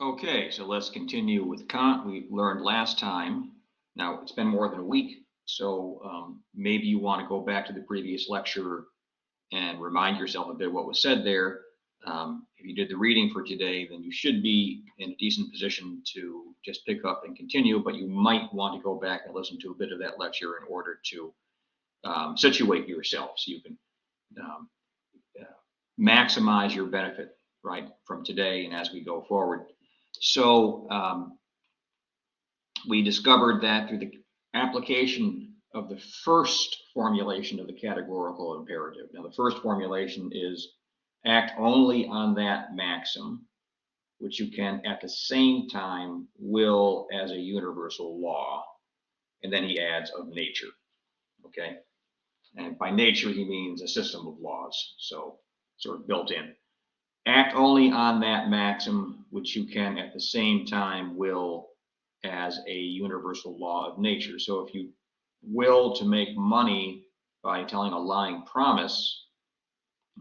Okay, so let's continue with Kant. We learned last time. Now, it's been more than a week, so maybe you want to go back to the previous lecture and remind yourself a bit what was said there. If you did the reading for today, then you should be in a decent position to just pick up and continue, but you might want to go back and listen to a bit of that lecture in order to situate yourself so you can um, maximize your benefit, right, from today and as we go forward. So we discovered that through the application of the first formulation of the categorical imperative. Now, the first formulation is act only on that maxim, which you can at the same time will as a universal law. And then he adds of nature. Okay. And by nature, he means a system of laws. So sort of built in. Act only on that maxim, which you can at the same time will as a universal law of nature. So if you will to make money by telling a lying promise,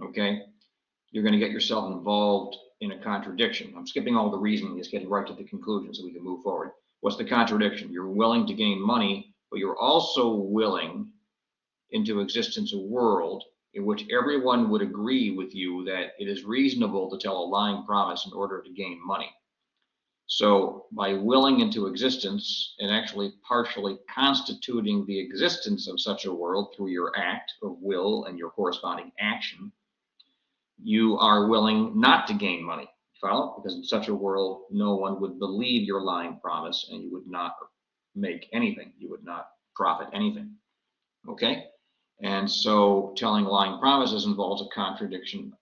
okay, you're going to get yourself involved in a contradiction. I'm skipping all the reasoning, just getting right to the conclusion so we can move forward. What's the contradiction? You're willing to gain money, but you're also willing into existence a world in which everyone would agree with you that it is reasonable to tell a lying promise in order to gain money. So by willing into existence and actually partially constituting the existence of such a world through your act of will and your corresponding action, you are willing not to gain money. Follow? Because in such a world, no one would believe your lying promise and you would not make anything. You would not profit anything. Okay? And so telling lying promises involves a contradiction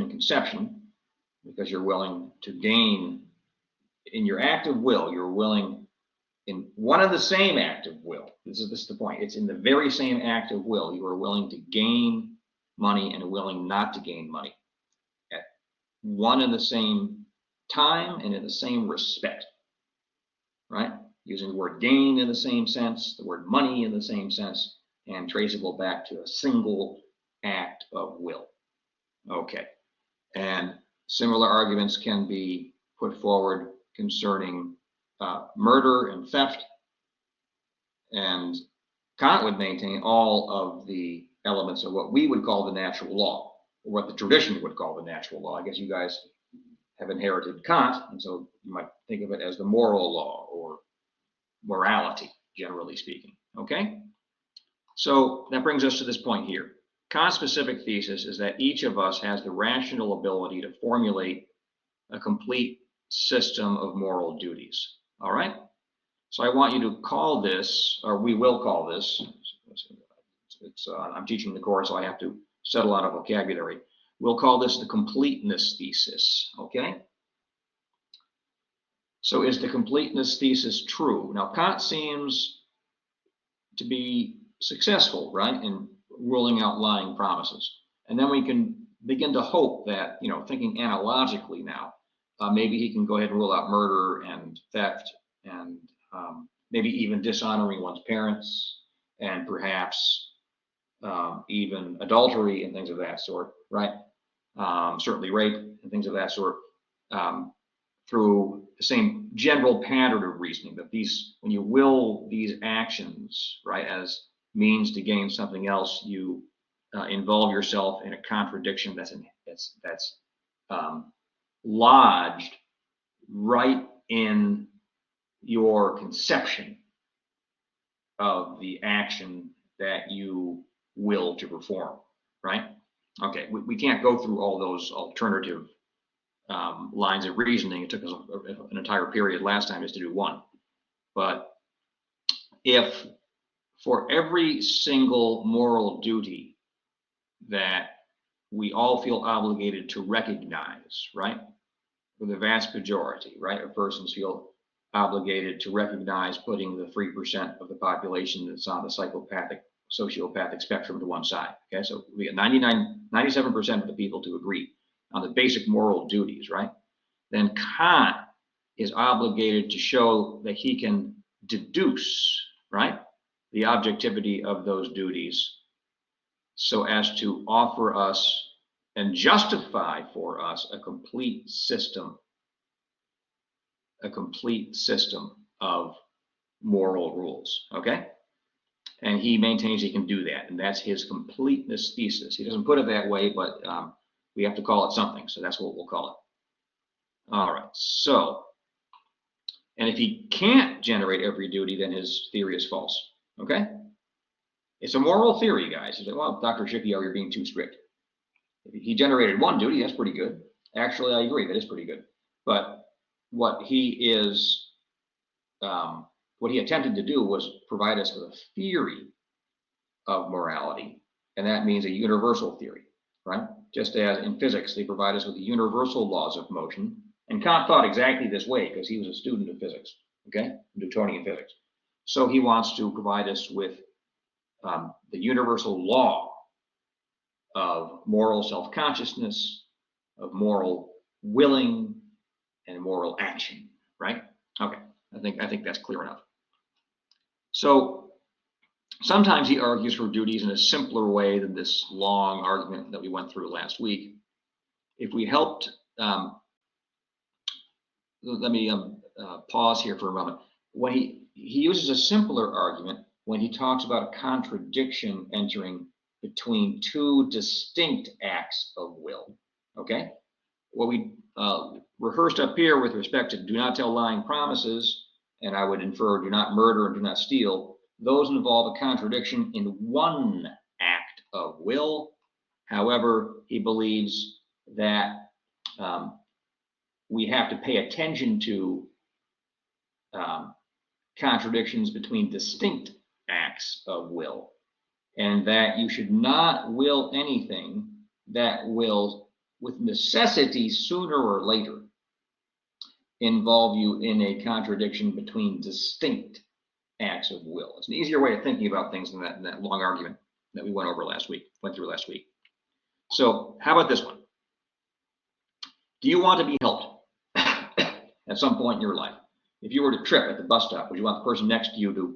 in conception, because you're willing to gain in your act of will, you're willing in one of the same act of will. This is the point. It's in the very same act of will. You are willing to gain money and willing not to gain money at one and the same time and in the same respect, right? Using the word gain in the same sense, the word money in the same sense, and traceable back to a single act of will. Okay. And similar arguments can be put forward concerning murder and theft. And Kant would maintain all of the elements of what we would call the natural law, or what the tradition would call the natural law. I guess you guys have inherited Kant, and so you might think of it as the moral law or morality, generally speaking. Okay? So that brings us to this point here. Kant's specific thesis is that each of us has the rational ability to formulate a complete system of moral duties. All right? So I want you to call this, or we will call this, I'm teaching the course, so I have to settle out a vocabulary. We'll call this the completeness thesis, okay? So is the completeness thesis true? Now, Kant seems to be successful, right, in ruling out lying promises. And then we can begin to hope that, thinking analogically now, maybe he can go ahead and rule out murder and theft and maybe even dishonoring one's parents and perhaps even adultery and things of that sort, right? Certainly rape and things of that sort, through the same general pattern of reasoning that when you will these actions, right, as means to gain something else, you involve yourself in a contradiction that's lodged right in your conception of the action that you will to perform, right? Okay, we can't go through all those alternative lines of reasoning. It took us an entire period last time just to do one. But if for every single moral duty that we all feel obligated to recognize, right, for the vast majority, right, of persons feel obligated to recognize putting the 3% of the population that's on the sociopathic spectrum to one side. Okay, so we get 97% of the people to agree on the basic moral duties, right? Then Kant is obligated to show that he can deduce, right, the objectivity of those duties so as to offer us and justify for us a complete system of moral rules, okay? And he maintains he can do that, and that's his completeness thesis. He doesn't put it that way, but we have to call it something, so that's what we'll call it. All right, so, and if he can't generate every duty, then his theory is false, okay? It's a moral theory, guys. You say, well, Dr. Shipyard, you're being too strict. If he generated one duty, that's pretty good. Actually, I agree, that is pretty good. But what he attempted to do was provide us with a theory of morality, and that means a universal theory, right? Just as in physics, they provide us with the universal laws of motion, and Kant thought exactly this way because he was a student of physics, okay, Newtonian physics. So he wants to provide us with the universal law of moral self-consciousness, of moral willing, and moral action, right? Okay, I think that's clear enough. So sometimes he argues for duties in a simpler way than this long argument that we went through last week. If we helped, let me pause here for a moment. When he uses a simpler argument when he talks about a contradiction entering between two distinct acts of will, okay? What we rehearsed up here with respect to do not tell lying promises, and I would infer do not murder and do not steal, those involve a contradiction in one act of will. However, he believes that we have to pay attention to contradictions between distinct acts of will, and that you should not will anything that will, with necessity, sooner or later, involve you in a contradiction between distinct acts of will. It's an easier way of thinking about things than that long argument that we went through last week. So how about this one? Do you want to be helped at some point in your life? If you were to trip at the bus stop, would you want the person next to you to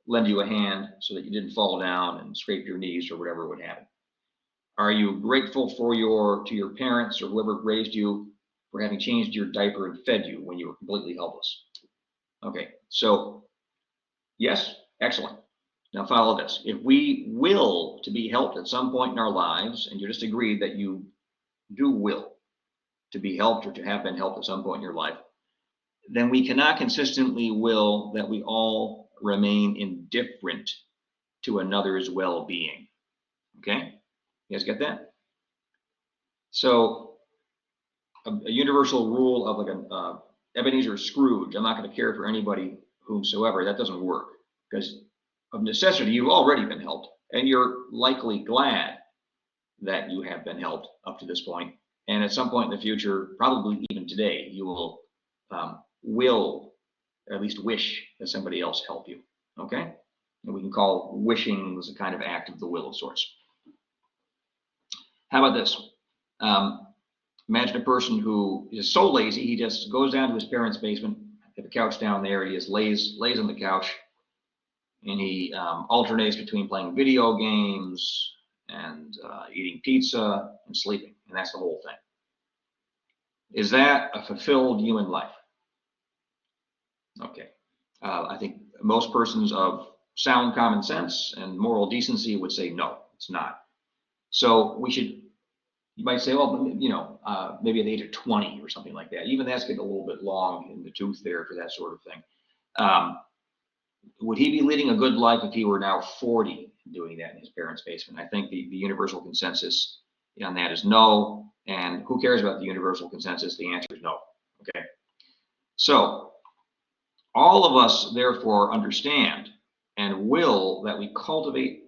lend you a hand so that you didn't fall down and scrape your knees or whatever would happen? Are you grateful to your parents or whoever raised you for having changed your diaper and fed you when you were completely helpless? Okay, so yes, excellent. Now follow this. If we will to be helped at some point in our lives, and you just agreed that you do will to be helped or to have been helped at some point in your life, then we cannot consistently will that we all remain indifferent to another's well-being. Okay? You guys get that? So a universal rule of like an Ebenezer Scrooge, I'm not going to care for anybody whomsoever, that doesn't work, because of necessity you've already been helped, and you're likely glad that you have been helped up to this point, and at some point in the future, probably even today, you will or at least wish that somebody else help you. Okay? And we can call wishing as a kind of act of the will of sorts. How about this? Imagine a person who is so lazy, he just goes down to his parents' basement, at the couch down there, he just lays on the couch, and he alternates between playing video games and eating pizza and sleeping, and that's the whole thing. Is that a fulfilled human life? Okay. I think most persons of sound common sense and moral decency would say no, it's not. So you might say, well, you know, maybe at the age of 20 or something like that. Even that's getting a little bit long in the tooth there for that sort of thing. Would he be leading a good life if he were now 40 doing that in his parents' basement? I think the universal consensus on that is no. And who cares about the universal consensus? The answer is no. Okay. So all of us, therefore, understand and will that we cultivate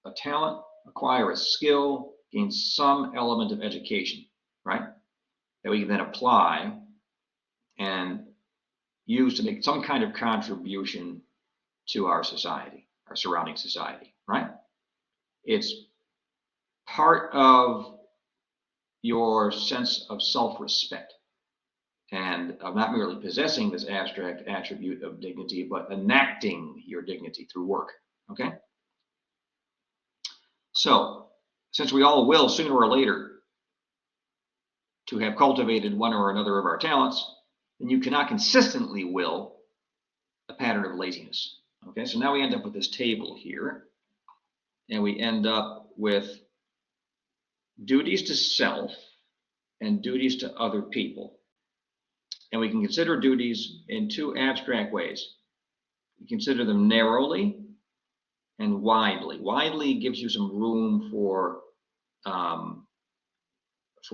a talent, acquire a skill, gain some element of education, right? That we can then apply and use to make some kind of contribution to our society, our surrounding society, right? It's part of your sense of self-respect and of not merely possessing this abstract attribute of dignity, but enacting your dignity through work, okay? So, since we all will sooner or later to have cultivated one or another of our talents, then you cannot consistently will a pattern of laziness. Okay, so now we end up with this table here, and we end up with duties to self and duties to other people. And we can consider duties in two abstract ways. We consider them narrowly and widely. Widely gives you some room for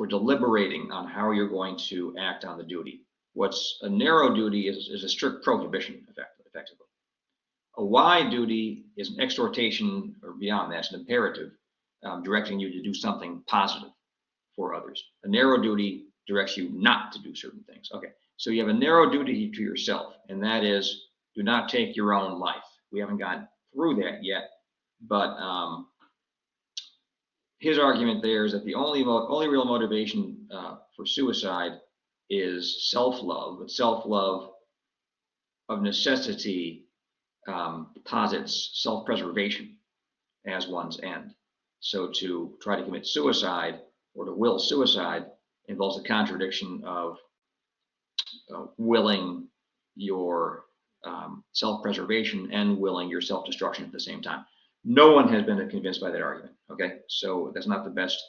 deliberating on how you're going to act on the duty. What's a narrow duty is a strict prohibition, effectively. A wide duty is an exhortation, or beyond that, it's an imperative, directing you to do something positive for others. A narrow duty directs you not to do certain things. Okay, so you have a narrow duty to yourself, and that is, do not take your own life. We haven't gotten through that yet, but his argument there is that the only real motivation for suicide is self-love, but self-love of necessity posits self-preservation as one's end. So to try to commit suicide or to will suicide involves a contradiction of willing your self-preservation and willing your self-destruction at the same time. No one has been convinced by that argument. Okay, so that's not the best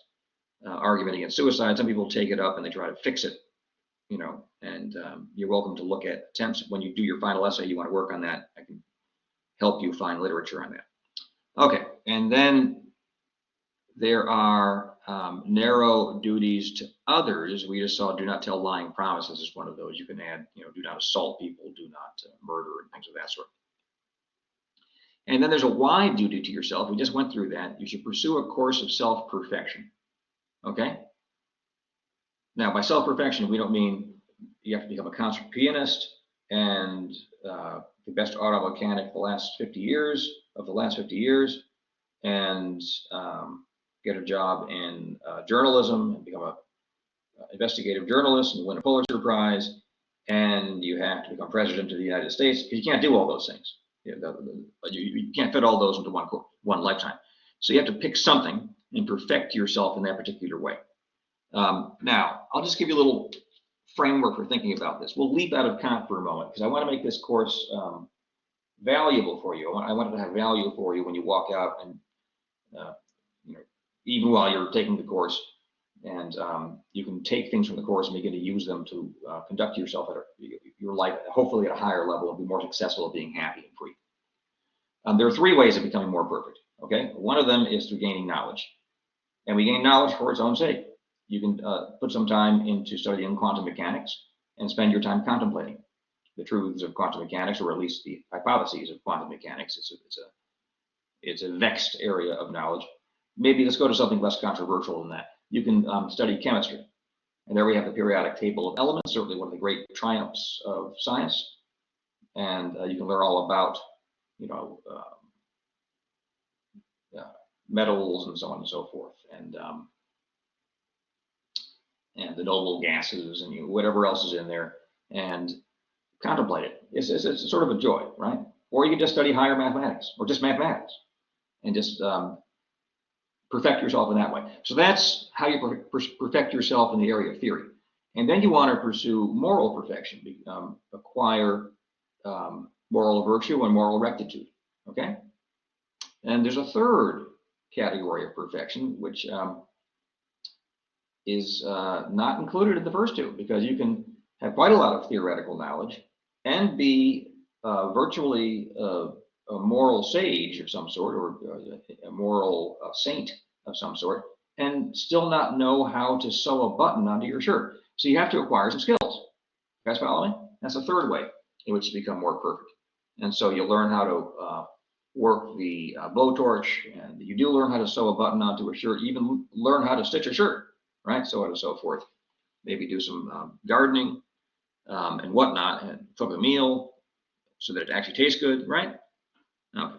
argument against suicide. Some people take it up and they try to fix it, you know, and you're welcome to look at attempts. When you do your final essay, you want to work on that, I can help you find literature on that. Okay, and then there are narrow duties to others. We just saw do not tell lying promises is one of those. You can add, you know, do not assault people, do not murder, and things of that sort. And then there's a wide duty to yourself. We just went through that. You should pursue a course of self-perfection. Okay? Now, by self-perfection, we don't mean you have to become a concert pianist and the best auto mechanic of the last 50 years, and get a job in journalism and become an investigative journalist and win a Pulitzer Prize, and you have to become president of the United States, because you can't do all those things. You can't fit all those into one lifetime. So you have to pick something and perfect yourself in that particular way. Now, I'll just give you a little framework for thinking about this. We'll leap out of Kant for a moment, because I want to make this course valuable for you. I want it to have value for you when you walk out, and you know, even while you're taking the course, and you can take things from the course and begin to use them to conduct yourself at your life, hopefully at a higher level, and be more successful at being happy and free. There are three ways of becoming more perfect. Okay, one of them is through gaining knowledge, and we gain knowledge for its own sake. You can put some time into studying quantum mechanics and spend your time contemplating the truths of quantum mechanics, or at least the hypotheses of quantum mechanics. It's a vexed area of knowledge. Maybe let's go to something less controversial than that. You can study chemistry, and there we have the periodic table of elements, certainly one of the great triumphs of science. And you can learn all about, you know, metals and so on and so forth, and the noble gases and whatever else is in there, and contemplate it. It's sort of a joy, right? Or you can just study higher mathematics, or just mathematics, and just perfect yourself in that way. So that's how you perfect yourself in the area of theory. And then you want to pursue moral perfection, acquire moral virtue and moral rectitude. Okay? And there's a third category of perfection, which is not included in the first two, because you can have quite a lot of theoretical knowledge and be virtually a moral sage of some sort, or a moral saint of some sort, and still not know how to sew a button onto your shirt. So you have to acquire some skills. You guys follow me? That's the third way in which you become more perfect. And so you learn how to work the blowtorch, and you do learn how to sew a button onto a shirt, even learn how to stitch a shirt, right? So on and so forth. Maybe do some gardening and whatnot, and cook a meal so that it actually tastes good, right? Okay.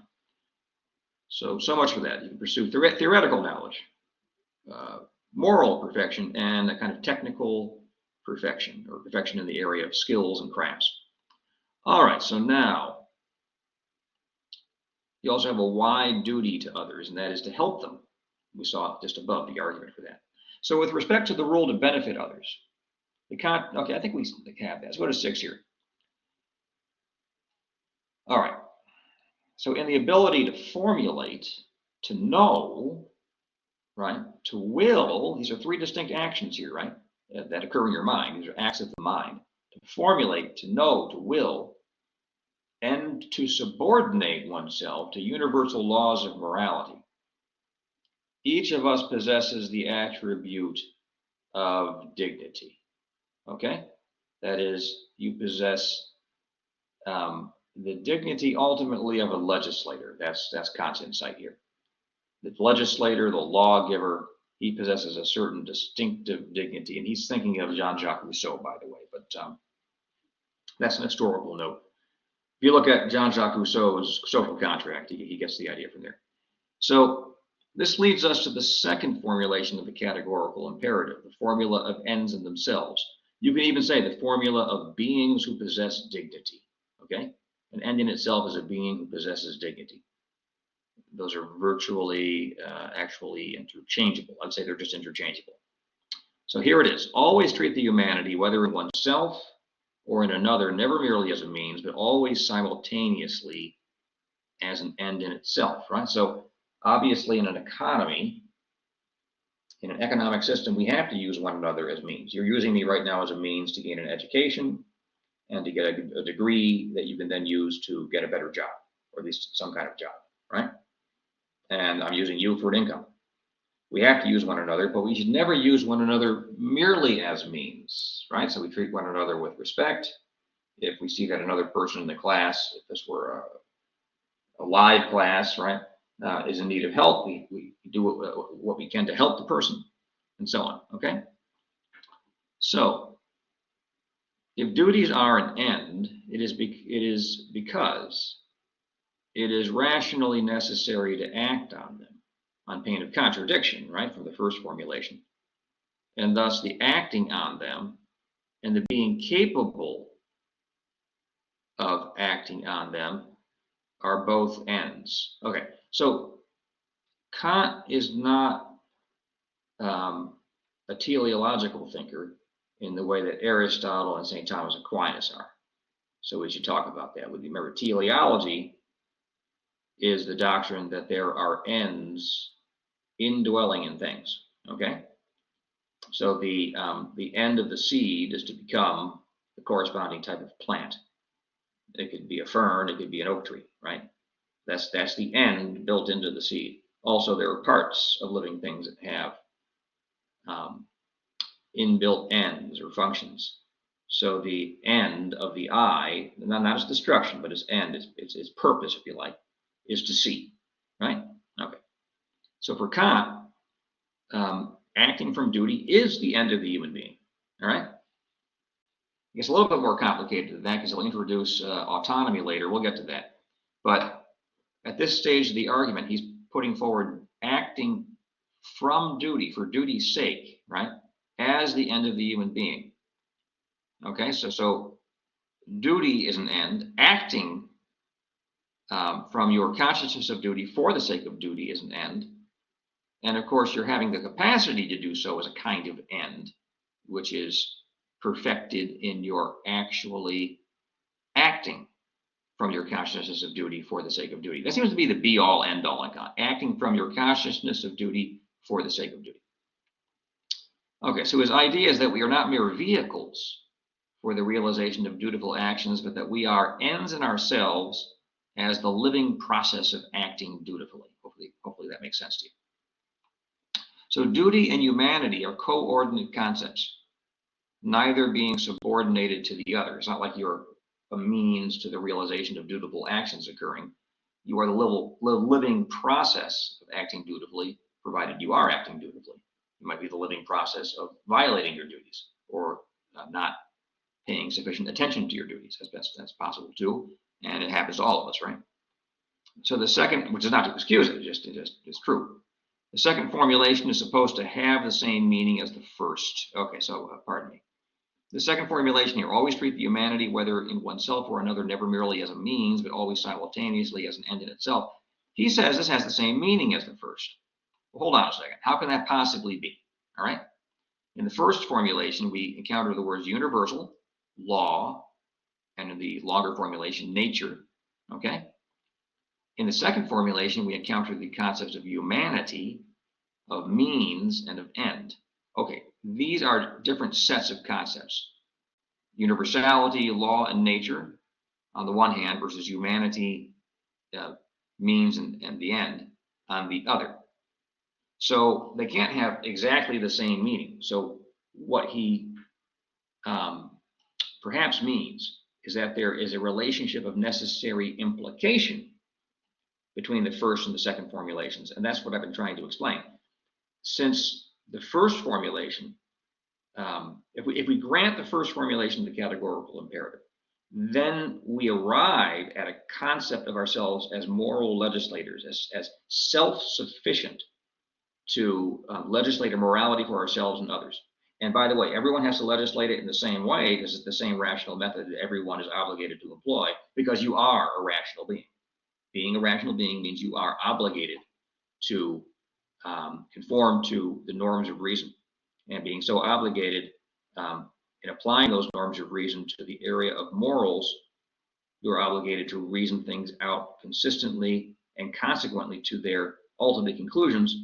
So much for that. You can pursue theoretical knowledge, moral perfection, and a kind of technical perfection, or perfection in the area of skills and crafts. All right, so now you also have a wide duty to others, and that is to help them. We saw just above the argument for that. So with respect to the rule to benefit others, okay, I think we have that. Let's go to 6 here. All right. So in the ability to formulate, to know, right, to will, these are three distinct actions here, right, that occur in your mind. These are acts of the mind. To formulate, to know, to will, and to subordinate oneself to universal laws of morality. Each of us possesses the attribute of dignity. Okay? That is, you possess the dignity ultimately of a legislator. That's Kant's insight here. The legislator, the lawgiver, he possesses a certain distinctive dignity. And he's thinking of Jean-Jacques Rousseau, by the way, but that's an historical note. If you look at Jean-Jacques Rousseau's social contract, he gets the idea from there. So this leads us to the second formulation of the categorical imperative, the formula of ends in themselves. You can even say the formula of beings who possess dignity, okay? An end in itself is a being who possesses dignity. Those are virtually, actually interchangeable. I'd say they're just interchangeable. So here it is. Always treat the humanity, whether in oneself or in another, never merely as a means, but always simultaneously as an end in itself, right? So obviously in an economy, in an economic system, we have to use one another as means. You're using me right now as a means to gain an education and to get a degree that you can then use to get a better job, or at least some kind of job, right? And I'm using you for an income. We have to use one another, but we should never use one another merely as means, right? So we treat one another with respect. If we see that another person in the class, if this were a live class, right, is in need of help, we do what we can to help the person, and so on, okay? So if duties are an end, it is because it is rationally necessary to act on them, on pain of contradiction, right, from the first formulation. And thus the acting on them and the being capable of acting on them are both ends. Okay, so Kant is not a teleological thinker in the way that Aristotle and St. Thomas Aquinas are. So we should talk about that. Remember, teleology is the doctrine that there are ends indwelling in things, okay? So the end of the seed is to become the corresponding type of plant. It could be a fern, it could be an oak tree, right? That's the end built into the seed. Also, there are parts of living things that have inbuilt ends or functions. So the end of the eye, not its destruction, but its end, its purpose, if you like, is to see, right? Okay. So for Kant, acting from duty is the end of the human being, all right? It gets a little bit more complicated than that because he'll introduce autonomy later. We'll get to that. But at this stage of the argument, he's putting forward acting from duty, for duty's sake, right, as the end of the human being. Okay, so duty is an end. Acting from your consciousness of duty for the sake of duty is an end. And of course, you're having the capacity to do so as a kind of end, which is perfected in your actually acting from your consciousness of duty for the sake of duty. That seems to be the be-all, end-all in Kant. Acting from your consciousness of duty for the sake of duty. Okay, so his idea is that we are not mere vehicles for the realization of dutiful actions, but that we are ends in ourselves as the living process of acting dutifully. Hopefully that makes sense to you. So duty and humanity are coordinate concepts, neither being subordinated to the other. It's not like you're a means to the realization of dutiful actions occurring. You are the living process of acting dutifully, provided you are acting dutifully. It might be the living process of violating your duties or not paying sufficient attention to your duties, as best as possible too. And it happens to all of us, right? So the second, which is not to excuse it, it's true. The second formulation is supposed to have the same meaning as the first. Okay, so pardon me. The second formulation here, always treat the humanity, whether in oneself or another, never merely as a means, but always simultaneously as an end in itself. He says this has the same meaning as the first. Well, hold on a second. How can that possibly be? All right. In the first formulation, we encounter the words universal, law, and in the longer formulation, nature. Okay? In the second formulation, we encounter the concepts of humanity, of means, and of end. Okay, these are different sets of concepts. Universality, law, and nature on the one hand versus humanity, means, and the end on the other. So they can't have exactly the same meaning. So what he perhaps means is that there is a relationship of necessary implication between the first and the second formulations. And that's what I've been trying to explain. Since the first formulation, if we grant the first formulation the categorical imperative, then we arrive at a concept of ourselves as moral legislators, as self-sufficient to legislate a morality for ourselves and others. And by the way, everyone has to legislate it in the same way because it's the same rational method that everyone is obligated to employ, because you are a rational being. Being a rational being means you are obligated to conform to the norms of reason. And being so obligated in applying those norms of reason to the area of morals, you're obligated to reason things out consistently and consequently to their ultimate conclusions.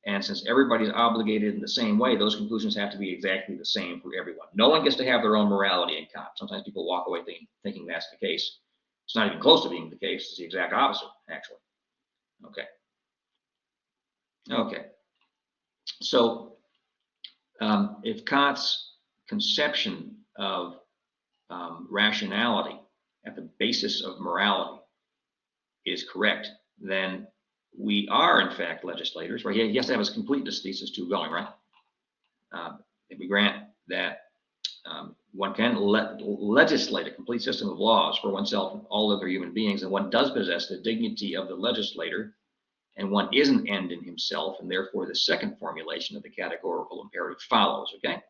And since everybody's obligated in the same way, those conclusions have to be exactly the same for everyone. No one gets to have their own morality in Kant. Sometimes people walk away thinking that's the case. It's not even close to being the case. It's the exact opposite, actually. Okay. Okay. So if Kant's conception of rationality at the basis of morality is correct, then we are in fact legislators, right? He has to have his completeness thesis too going, right? If we grant that one can legislate a complete system of laws for oneself and all other human beings, and one does possess the dignity of the legislator, and one is an end in himself, and therefore the second formulation of the categorical imperative follows, okay?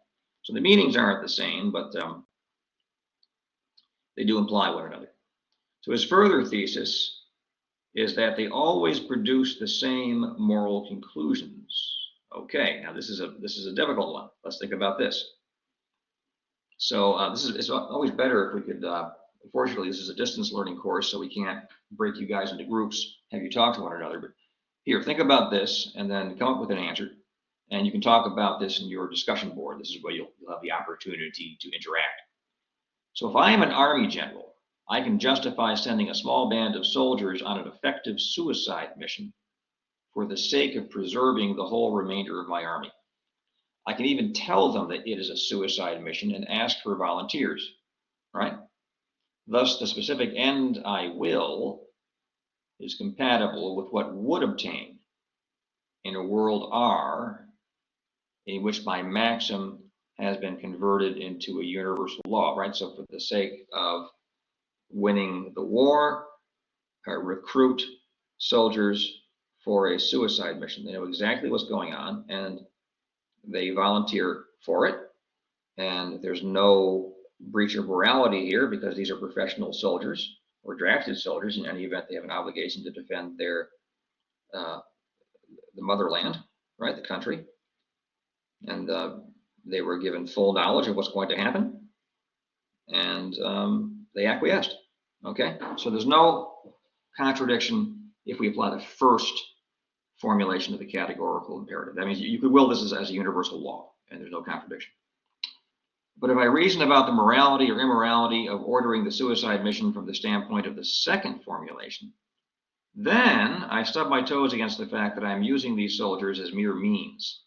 So the meanings aren't the same, but they do imply one another. So his further thesis is that they always produce the same moral conclusions. Okay, now this is a difficult one. Let's think about this. So it's always better if we could, unfortunately this is a distance learning course, so we can't break you guys into groups, have you talk to one another, but here, think about this and then come up with an answer. And you can talk about this in your discussion board. This is where you'll have the opportunity to interact. So if I am an army general, I can justify sending a small band of soldiers on an effective suicide mission for the sake of preserving the whole remainder of my army. I can even tell them that it is a suicide mission and ask for volunteers, right? Thus, the specific end I will is compatible with what would obtain in a world R in which my maxim has been converted into a universal law, right? So for the sake of winning the war, recruit soldiers for a suicide mission. They know exactly what's going on and they volunteer for it. And there's no breach of morality here because these are professional soldiers or drafted soldiers. In any event, they have an obligation to defend their the motherland, right, the country. And they were given full knowledge of what's going to happen, and they acquiesced. Okay, so there's no contradiction if we apply the first formulation of the categorical imperative. That means you could will this as a universal law, and there's no contradiction. But if I reason about the morality or immorality of ordering the suicide mission from the standpoint of the second formulation, then I stub my toes against the fact that I'm using these soldiers as mere means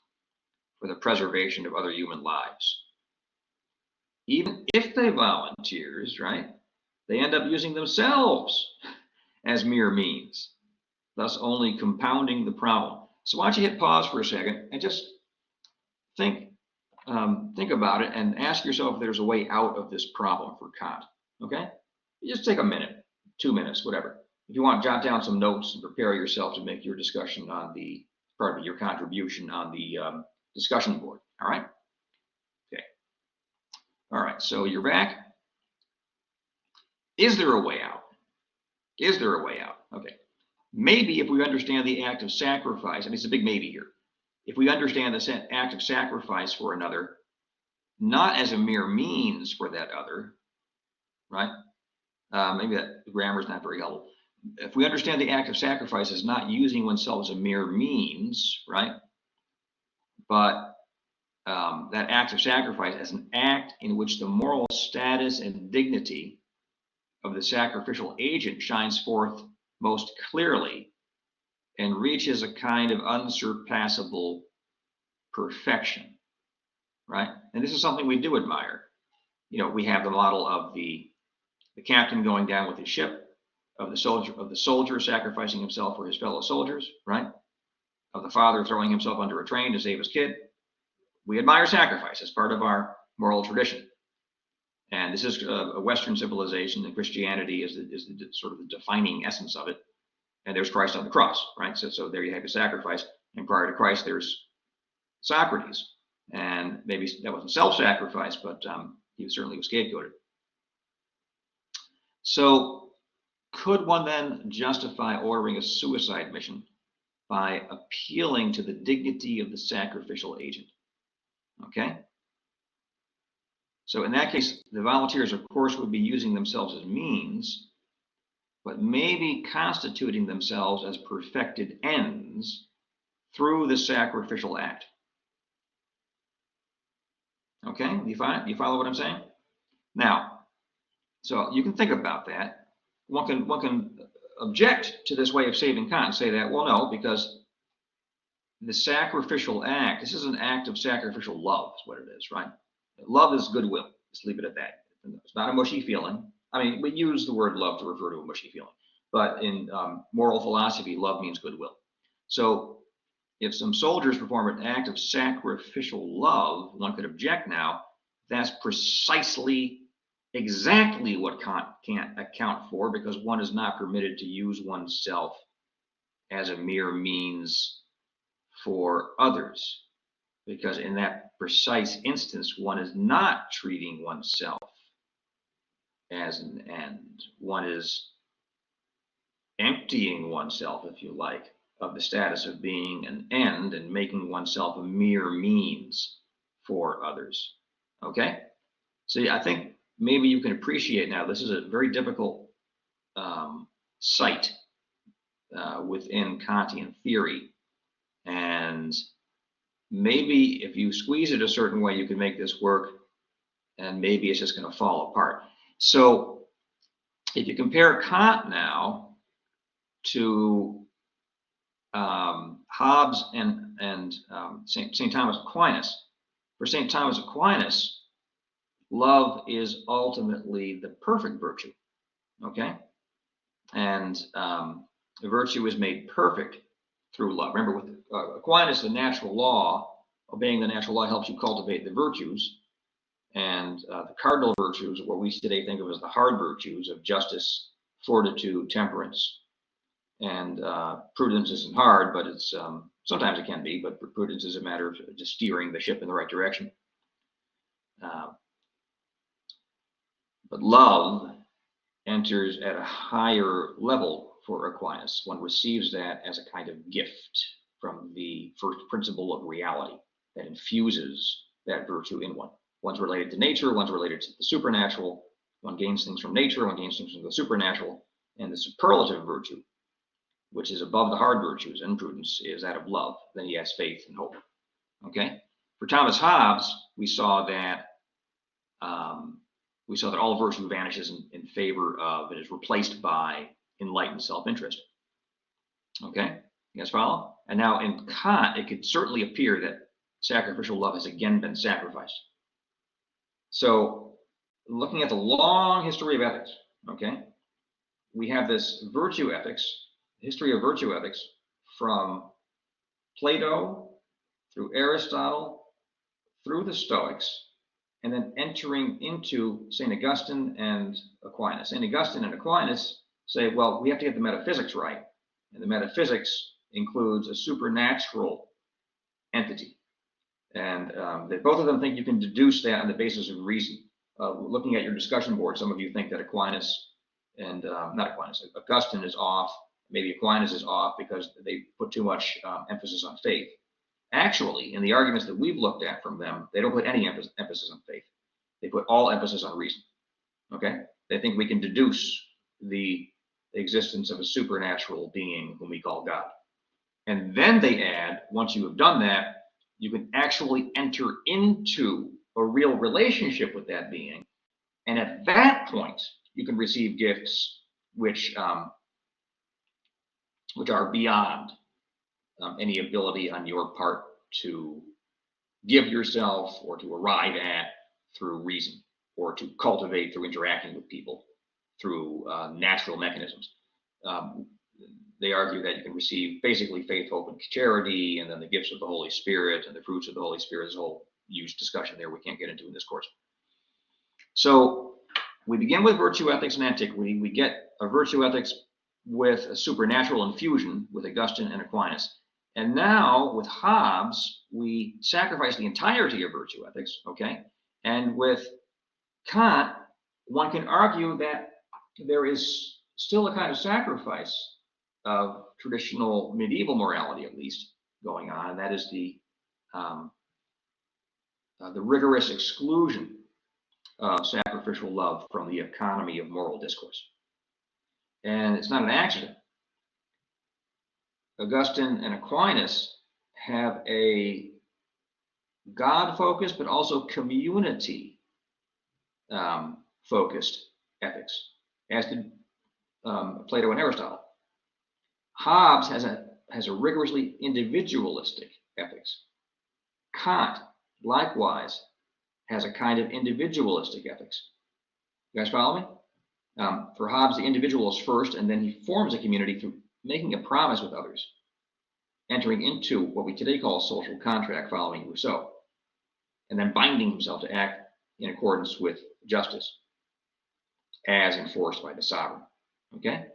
for the preservation of other human lives. Even if they volunteers, right, they end up using themselves as mere means, thus only compounding the problem. So why don't you hit pause for a second and just think about it and ask yourself if there's a way out of this problem for Kant, okay? You just take a minute, 2 minutes, whatever. If you want, jot down some notes and prepare yourself to make your discussion on the, pardon me, your contribution on the discussion board, all right? Okay. All right, so you're back. Is there a way out? Is there a way out? Okay. Maybe if we understand the act of sacrifice, and it's a big maybe here. if we understand the act of sacrifice for another not as a mere means for that other, right? Maybe that grammar is not very helpful. If we understand the act of sacrifice as not using oneself as a mere means, right? But that act of sacrifice as an act in which the moral status and dignity of the sacrificial agent shines forth most clearly and reaches a kind of unsurpassable perfection, right? And this is something we do admire. You know, we have the model of the captain going down with his ship, of the soldier sacrificing himself for his fellow soldiers, right? Of the father throwing himself under a train to save his kid. We admire sacrifice as part of our moral tradition. And this is a Western civilization, and Christianity is the sort of the defining essence of it. And there's Christ on the cross, right? So there you have a sacrifice. And prior to Christ, there's Socrates. And maybe that wasn't self-sacrifice, but he certainly was scapegoated. So could one then justify ordering a suicide mission by appealing to the dignity of the sacrificial agent? Okay. So in that case, the volunteers, of course, would be using themselves as means, but maybe constituting themselves as perfected ends through the sacrificial act. Okay, do you follow what I'm saying? Now, so you can think about that. One can object to this way of saving Kant and say that, well, no, because the sacrificial act, this is an act of sacrificial love, is what it is, right? Love is goodwill. Just leave it at that. It's not a mushy feeling. I mean, we use the word love to refer to a mushy feeling, but in moral philosophy, love means goodwill. So if some soldiers perform an act of sacrificial love, one could object now, that's precisely exactly what Kant can't account for, because one is not permitted to use oneself as a mere means for others, because in that precise instance, one is not treating oneself as an end. One is emptying oneself, if you like, of the status of being an end and making oneself a mere means for others. Okay? So I think maybe you can appreciate now, this is a very difficult site within Kantian theory. And maybe if you squeeze it a certain way, you can make this work, and maybe it's just going to fall apart. So if you compare Kant now to Hobbes and St. Thomas Aquinas, for St. Thomas Aquinas, love is ultimately the perfect virtue, okay? And the virtue is made perfect through love. Remember, with Aquinas, the natural law, obeying the natural law helps you cultivate the virtues. And the cardinal virtues, what we today think of as the hard virtues of justice, fortitude, temperance, and prudence isn't hard, but it's sometimes it can be, but prudence is a matter of just steering the ship in the right direction. But love enters at a higher level for Aquinas. One receives that as a kind of gift from the first principle of reality that infuses that virtue in one. One's related to nature, one's related to the supernatural. One gains things from nature, one gains things from the supernatural. And the superlative virtue, which is above the hard virtues and prudence, is that of love. Then he has faith and hope. Okay? For Thomas Hobbes, we saw that all virtue vanishes in favor of and is replaced by enlightened self-interest. Okay? You guys follow? And now in Kant, it could certainly appear that sacrificial love has again been sacrificed. So looking at the long history of ethics, okay, we have this virtue ethics, history of virtue ethics from Plato through Aristotle, through the Stoics, and then entering into St. Augustine and Aquinas. St. Augustine and Aquinas say, well, we have to get the metaphysics right. And the metaphysics includes a supernatural entity. And both of them think you can deduce that on the basis of reason. Looking at your discussion board, some of you think that Aquinas and, not Aquinas, Augustine is off. Maybe Aquinas is off because they put too much emphasis on faith. Actually, in the arguments that we've looked at from them, they don't put any emphasis on faith. They put all emphasis on reason. Okay? They think we can deduce the existence of a supernatural being whom we call God. And then they add, once you have done that, you can actually enter into a real relationship with that being. And at that point, you can receive gifts which are beyond any ability on your part to give yourself or to arrive at through reason, or to cultivate through interacting with people through natural mechanisms. They argue that you can receive basically faith, hope, and charity, and then the gifts of the Holy Spirit and the fruits of the Holy Spirit. There's a whole huge discussion there we can't get into in this course. So we begin with virtue ethics in antiquity. We get a virtue ethics with a supernatural infusion with Augustine and Aquinas. And now with Hobbes, we sacrifice the entirety of virtue ethics, okay? And with Kant, one can argue that there is still a kind of sacrifice of traditional medieval morality, at least, going on, and that is the rigorous exclusion of sacrificial love from the economy of moral discourse. And it's not an accident. Augustine and Aquinas have a God-focused, but also community-focused ethics, as did Plato and Aristotle. Hobbes has a rigorously individualistic ethics. Kant, likewise, has a kind of individualistic ethics. You guys follow me? For Hobbes, the individual is first, and then he forms a community through making a promise with others, entering into what we today call social contract following Rousseau, and then binding himself to act in accordance with justice as enforced by the sovereign. Okay?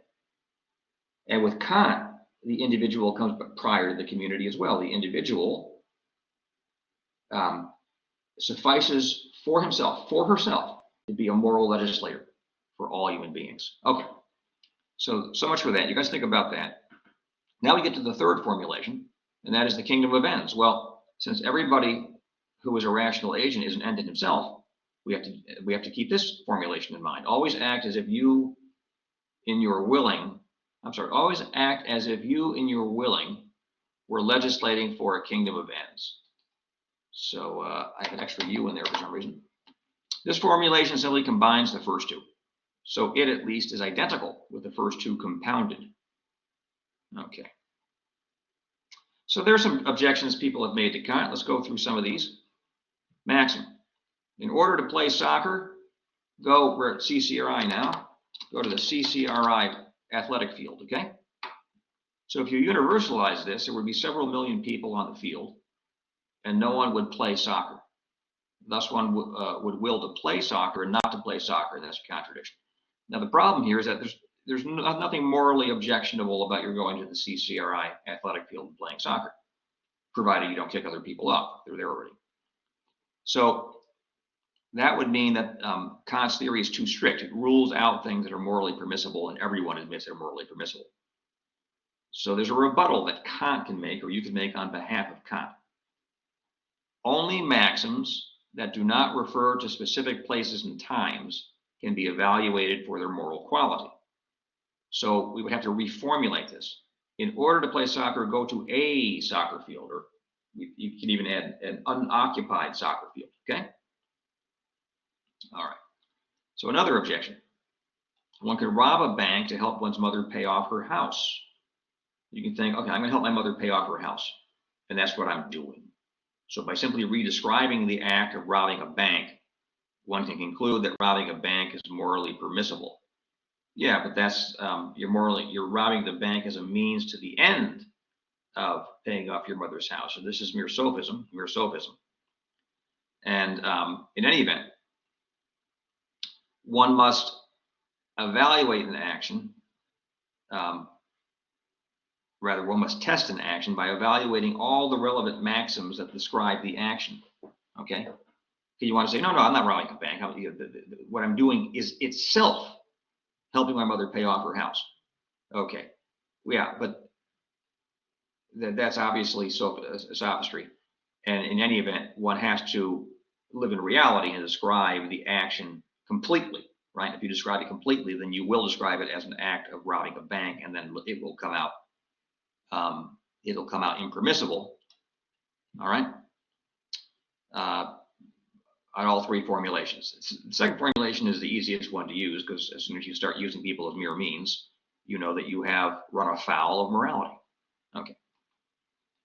And with Kant, the individual comes prior to the community as well. The individual suffices for himself, for herself, to be a moral legislator for all human beings. Okay, so much for that. You guys think about that. Now we get to the third formulation, and that is the kingdom of ends. Well, since everybody who is a rational agent is an end in himself, we have to keep this formulation in mind. Always act as if you, in your willing, always act as if you, in your willing, were legislating for a kingdom of ends. So I have an extra U in there for some reason. This formulation simply combines the first two. So it, at least, is identical with the first two compounded. Okay. So there's some objections people have made to Kant. Let's go through some of these. Maxim. In order to play soccer, we're at CCRI now. Go to the CCRI athletic field, okay? So if you universalize this, there would be several million people on the field, and no one would play soccer. Thus, one would will to play soccer and not to play soccer, and that's a contradiction. Now, the problem here is that there's nothing morally objectionable about your going to the CCRI athletic field and playing soccer, provided you don't kick other people off. They're there already. So that would mean that Kant's theory is too strict. It rules out things that are morally permissible, and everyone admits they're morally permissible. So there's a rebuttal that Kant can make, or you can make on behalf of Kant. Only maxims that do not refer to specific places and times can be evaluated for their moral quality. So we would have to reformulate this. In order to play soccer, go to a soccer field, or you can even add an unoccupied soccer field, okay? All right. So another objection. One could rob a bank to help one's mother pay off her house. You can think, okay, I'm going to help my mother pay off her house, and that's what I'm doing. So by simply redescribing the act of robbing a bank, one can conclude that robbing a bank is morally permissible. Yeah, but that's you're robbing the bank as a means to the end of paying off your mother's house. So this is mere sophism. And in any event, one must evaluate an action. One must test an action by evaluating all the relevant maxims that describe the action. Okay? You want to say, no, I'm not robbing a bank. What I'm doing is itself helping my mother pay off her house. Okay. Yeah, but that's obviously sophistry. And in any event, one has to live in reality and describe the action completely, right? If you describe it completely, then you will describe it as an act of robbing a bank, and then it will come out. It'll come out impermissible. All right. On all three formulations. The second formulation is the easiest one to use, because as soon as you start using people as mere means, you know that you have run afoul of morality. Okay.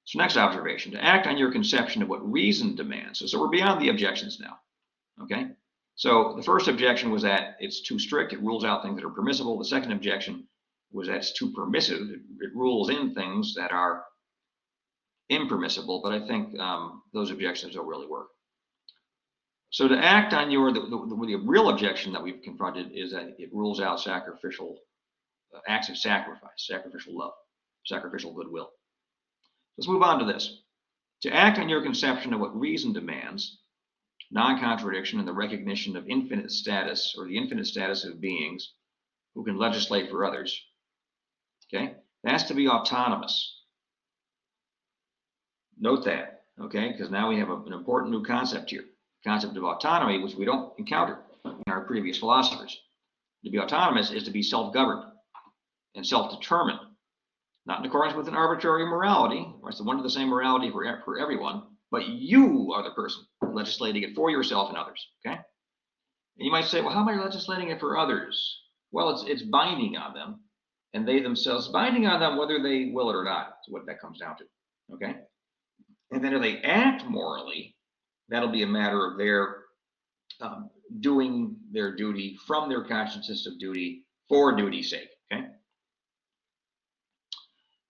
So next observation, to act on your conception of what reason demands. So we're beyond the objections now. Okay. So the first objection was that it's too strict. It rules out things that are permissible. The second objection was that it's too permissive. It rules in things that are impermissible, but I think those objections don't really work. So to act on the real objection that we've confronted is that it rules out sacrificial acts of sacrifice, sacrificial love, sacrificial goodwill. Let's move on to this. To act on your conception of what reason demands, non-contradiction and the recognition of infinite status, or the infinite status of beings who can legislate for others, okay, that's to be autonomous. Note that, okay, because now we have an important new concept here. Concept of autonomy, which we don't encounter in our previous philosophers. To be autonomous is to be self-governed and self-determined, not in accordance with an arbitrary morality, or it's one and the same morality for everyone, but you are the person legislating it for yourself and others, okay? And you might say, well, how am I legislating it for others? Well, it's binding on them, and they themselves, binding on them whether they will it or not, is what that comes down to, okay? And then if they act morally, that'll be a matter of their doing their duty from their consciousness of duty for duty's sake, okay?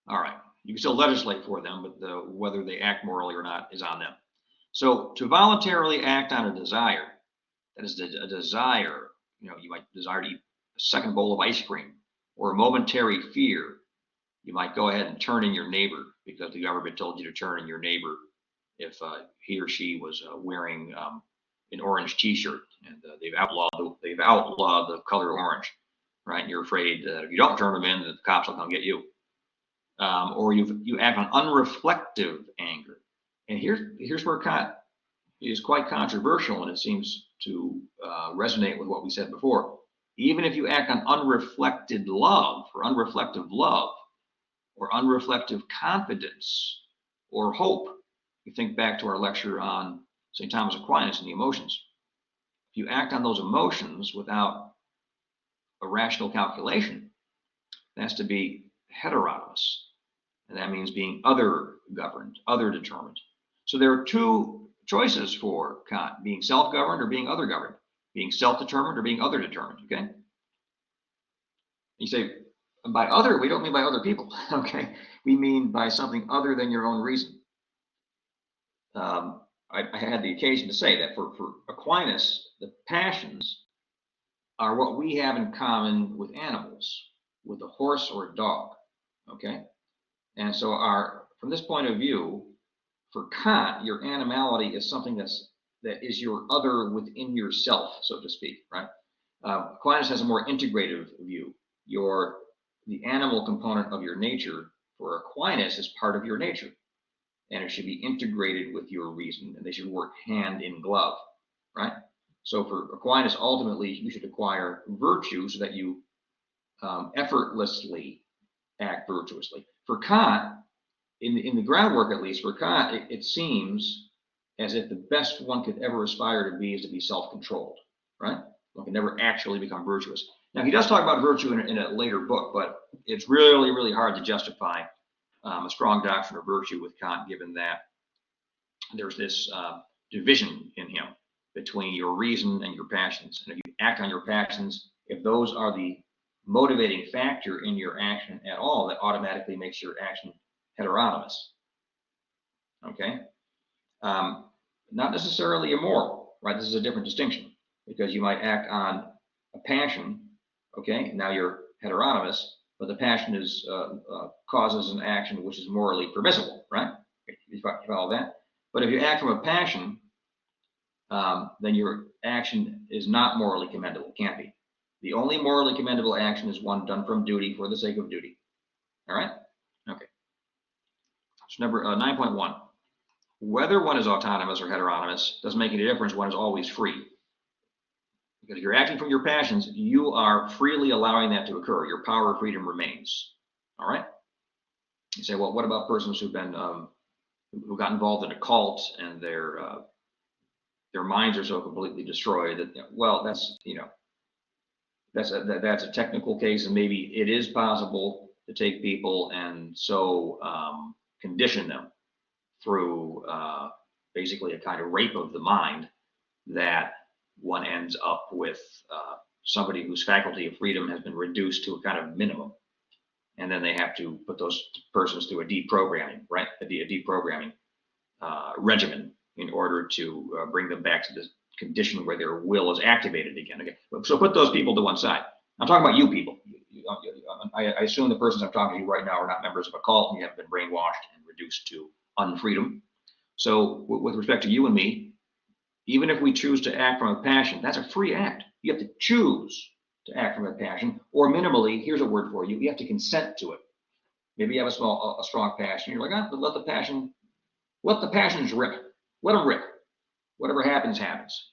All right, you can still legislate for them, but whether they act morally or not is on them. So to voluntarily act on a desire, that is a desire, you know, you might desire to eat a second bowl of ice cream, or a momentary fear, you might go ahead and turn in your neighbor because the government told you to turn in your neighbor if he or she was wearing an orange T-shirt, and they've outlawed the color orange, right? And you're afraid that if you don't turn them in, that the cops will come get you. Or you act on unreflective anger, and here's where Kant is quite controversial, and it seems to resonate with what we said before. Even if you act on unreflected love, or unreflective love, or unreflective confidence, or hope. You think back to our lecture on St. Thomas Aquinas and the emotions. If you act on those emotions without a rational calculation, that's to be heteronomous. And that means being other governed, other determined. So there are two choices for Kant, being self-governed or being other governed, being self-determined or being other determined, okay? You say, by other, we don't mean by other people, okay? We mean by something other than your own reason. I had the occasion to say that for Aquinas, the passions are what we have in common with animals, with a horse or a dog, okay? And so from this point of view, for Kant, your animality is something that is your other within yourself, so to speak, right? Aquinas has a more integrative view. The animal component of your nature, for Aquinas, is part of your nature. And it should be integrated with your reason, and they should work hand in glove, right? So for Aquinas, ultimately, you should acquire virtue so that you effortlessly act virtuously. For Kant, in the groundwork at least, for Kant, it seems as if the best one could ever aspire to be is to be self-controlled, right? One can never actually become virtuous. Now, he does talk about virtue in a later book, but it's really, really hard to justify a strong doctrine of virtue with Kant, given that there's this division in him between your reason and your passions. And if you act on your passions, if those are the motivating factor in your action at all, that automatically makes your action heteronomous. Okay? Not necessarily immoral, right? This is a different distinction, because you might act on a passion, okay? Now you're heteronomous, but the passion is causes an action which is morally permissible, right? You follow that? But if you act from a passion, then your action is not morally commendable. It can't be. The only morally commendable action is one done from duty for the sake of duty. All right? Okay. So number 9.1. whether one is autonomous or heteronomous doesn't make any difference. One is always free. Because if you're acting from your passions, you are freely allowing that to occur. Your power of freedom remains. All right? You say, well, what about persons who've been who got involved in a cult and their minds are so completely destroyed that, well, that's that's a technical case, and maybe it is possible to take people and so condition them through basically a kind of rape of the mind that one ends up with somebody whose faculty of freedom has been reduced to a kind of minimum. And then they have to put those persons through a deprogramming, right? A deprogramming regimen in order to bring them back to the condition where their will is activated again. Okay, so put those people to one side. I'm talking about you people. I assume the persons I'm talking to right now are not members of a cult and you haven't been brainwashed and reduced to unfreedom. So with respect to you and me, even if we choose to act from a passion, that's a free act. You have to choose to act from a passion, or minimally, here's a word for you, you have to consent to it. Maybe you have a strong passion. You're like, oh, let the passions rip. Let them rip. Whatever happens, happens.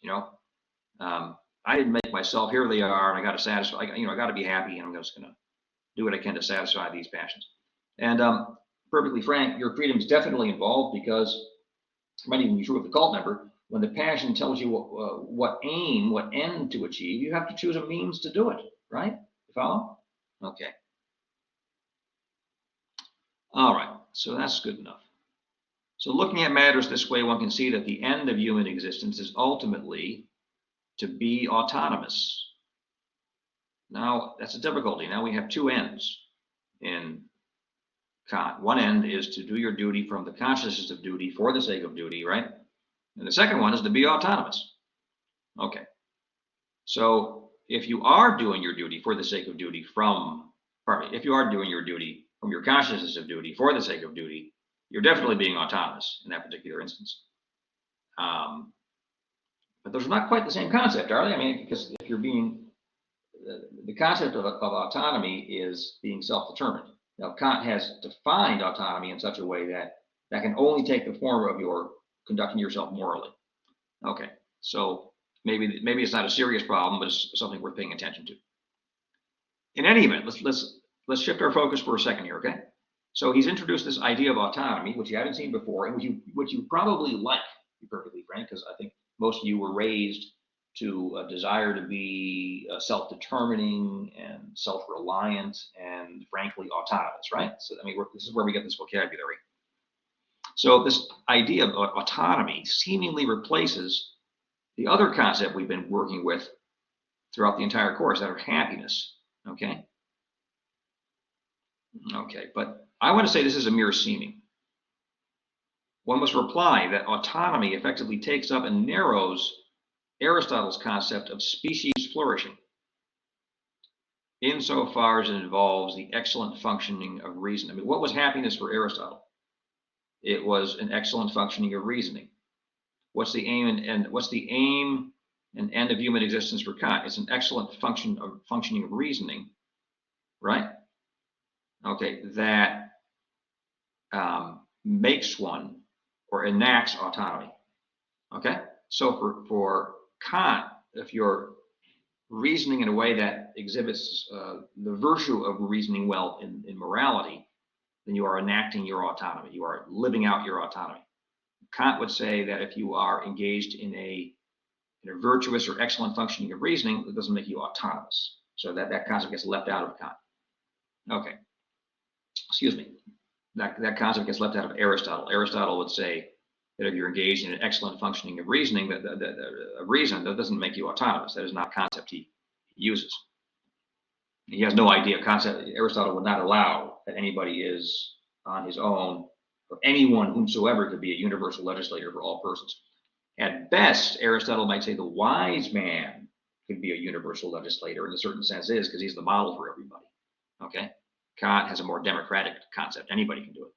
I didn't make myself. Here they are, and I got to satisfy. I got to be happy, and I'm just going to do what I can to satisfy these passions. And perfectly frank, your freedom is definitely involved because it might even be true of the cult member. When the passion tells you what end to achieve, you have to choose a means to do it. Right? You follow? Okay. All right. So that's good enough. So looking at matters this way, one can see that the end of human existence is ultimately to be autonomous. Now, that's a difficulty. Now we have two ends in Kant. One end is to do your duty from the consciousness of duty for the sake of duty, right? And the second one is to be autonomous. Okay. So if you are doing your duty for the sake of duty if you are doing your duty from your consciousness of duty for the sake of duty, you're definitely being autonomous in that particular instance. But those are not quite the same concept, are they? I mean, because if you're being, the concept of autonomy is being self-determined. Now, Kant has defined autonomy in such a way that can only take the form of your conducting yourself morally. Okay, so maybe it's not a serious problem, but it's something worth paying attention to. In any event, let's shift our focus for a second here, okay? So he's introduced this idea of autonomy, which you haven't seen before, and which you probably like, to be perfectly frank, because I think most of you were raised to a desire to be self-determining and self-reliant and, frankly, autonomous, right? So, I mean, this is where we get this vocabulary. So this idea of autonomy seemingly replaces the other concept we've been working with throughout the entire course, that of happiness, okay? Okay, but I want to say this is a mere seeming. One must reply that autonomy effectively takes up and narrows Aristotle's concept of species flourishing, insofar as it involves the excellent functioning of reason. I mean, what was happiness for Aristotle? It was an excellent functioning of reasoning. What's the aim and end of human existence for Kant? It's an excellent functioning of reasoning, right? Okay, that makes one or enacts autonomy. Okay, so for Kant, if you're reasoning in a way that exhibits the virtue of reasoning well in morality, then you are enacting your autonomy. You are living out your autonomy. Kant would say that if you are engaged in a virtuous or excellent functioning of reasoning, it doesn't make you autonomous. So that concept gets left out of Kant. Okay. Excuse me. That concept gets left out of Aristotle. Aristotle would say that if you're engaged in an excellent functioning of reasoning, that doesn't make you autonomous. That is not a concept he uses. He has no idea. Aristotle would not allow that anybody is on his own, or anyone whomsoever could be a universal legislator for all persons. At best, Aristotle might say the wise man could be a universal legislator, in a certain sense is, because he's the model for everybody. Okay? Kant has a more democratic concept. Anybody can do it.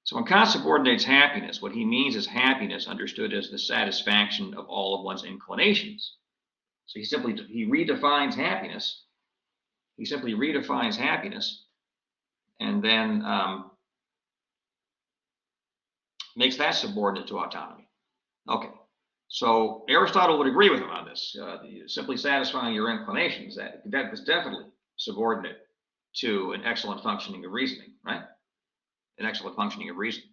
So when Kant subordinates happiness, what he means is happiness understood as the satisfaction of all of one's inclinations. So he redefines happiness. He simply redefines happiness, and then makes that subordinate to autonomy. Okay, so Aristotle would agree with him on this. Simply satisfying your inclinations, that is definitely subordinate to an excellent functioning of reasoning, right? An excellent functioning of reason.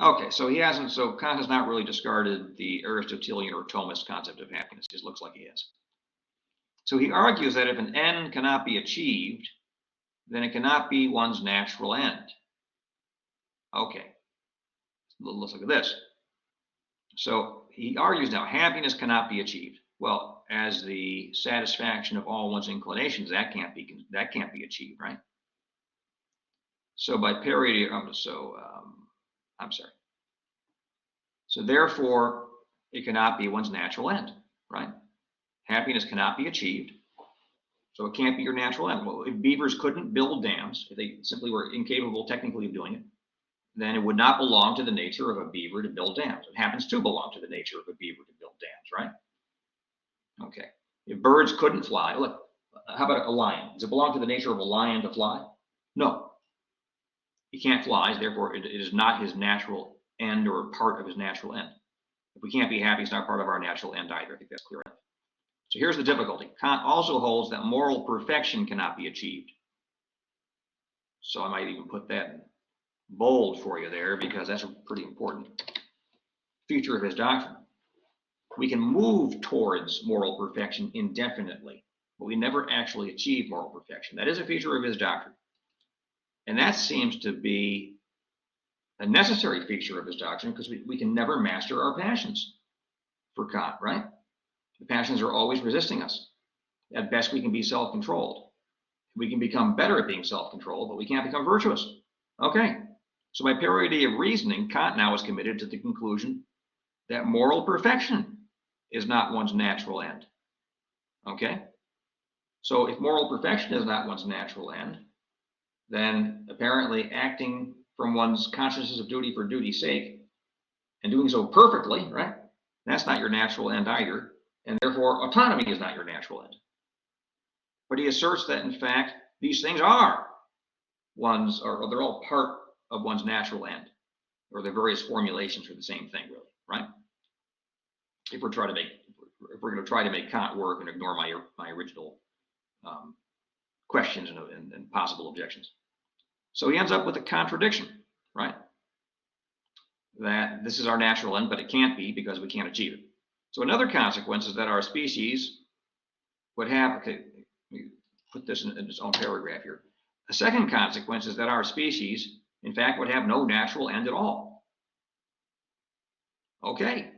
Okay, so Kant has not really discarded the Aristotelian or Thomist concept of happiness. It just looks like he has. So he argues that if an end cannot be achieved, then it cannot be one's natural end. Okay, let's look at this. So he argues now happiness cannot be achieved. Well, as the satisfaction of all one's inclinations, that can't be achieved, right? So by parity, I'm sorry. So therefore, it cannot be one's natural end, right? Happiness cannot be achieved, so it can't be your natural end. Well, if beavers couldn't build dams, if they simply were incapable technically of doing it, then it would not belong to the nature of a beaver to build dams. It happens to belong to the nature of a beaver to build dams, right? Okay. If birds couldn't fly, look, how about a lion? Does it belong to the nature of a lion to fly? No. He can't fly, therefore it is not his natural end or part of his natural end. If we can't be happy, it's not part of our natural end either. I think that's clear enough. So here's the difficulty. Kant also holds that moral perfection cannot be achieved. So I might even put that in bold for you there, because that's a pretty important feature of his doctrine. We can move towards moral perfection indefinitely, but we never actually achieve moral perfection. That is a feature of his doctrine. And that seems to be a necessary feature of his doctrine, because we can never master our passions for Kant, right? The passions are always resisting us. At best, we can be self-controlled. We can become better at being self-controlled, but we can't become virtuous. Okay, so by parity of reasoning, Kant now is committed to the conclusion that moral perfection is not one's natural end. Okay, so if moral perfection is not one's natural end, then apparently acting from one's consciousness of duty for duty's sake and doing so perfectly, right? That's not your natural end either, and therefore autonomy is not your natural end. But he asserts that in fact these things are or they're all part of one's natural end, or the various formulations for the same thing, really, right? If we're going to try to make Kant work and ignore my original questions and possible objections. So he ends up with a contradiction, right? That this is our natural end, but it can't be because we can't achieve it. So another consequence is that our species would have, okay, let me put this in its own paragraph here. A second consequence is that our species, in fact, would have no natural end at all. Okay,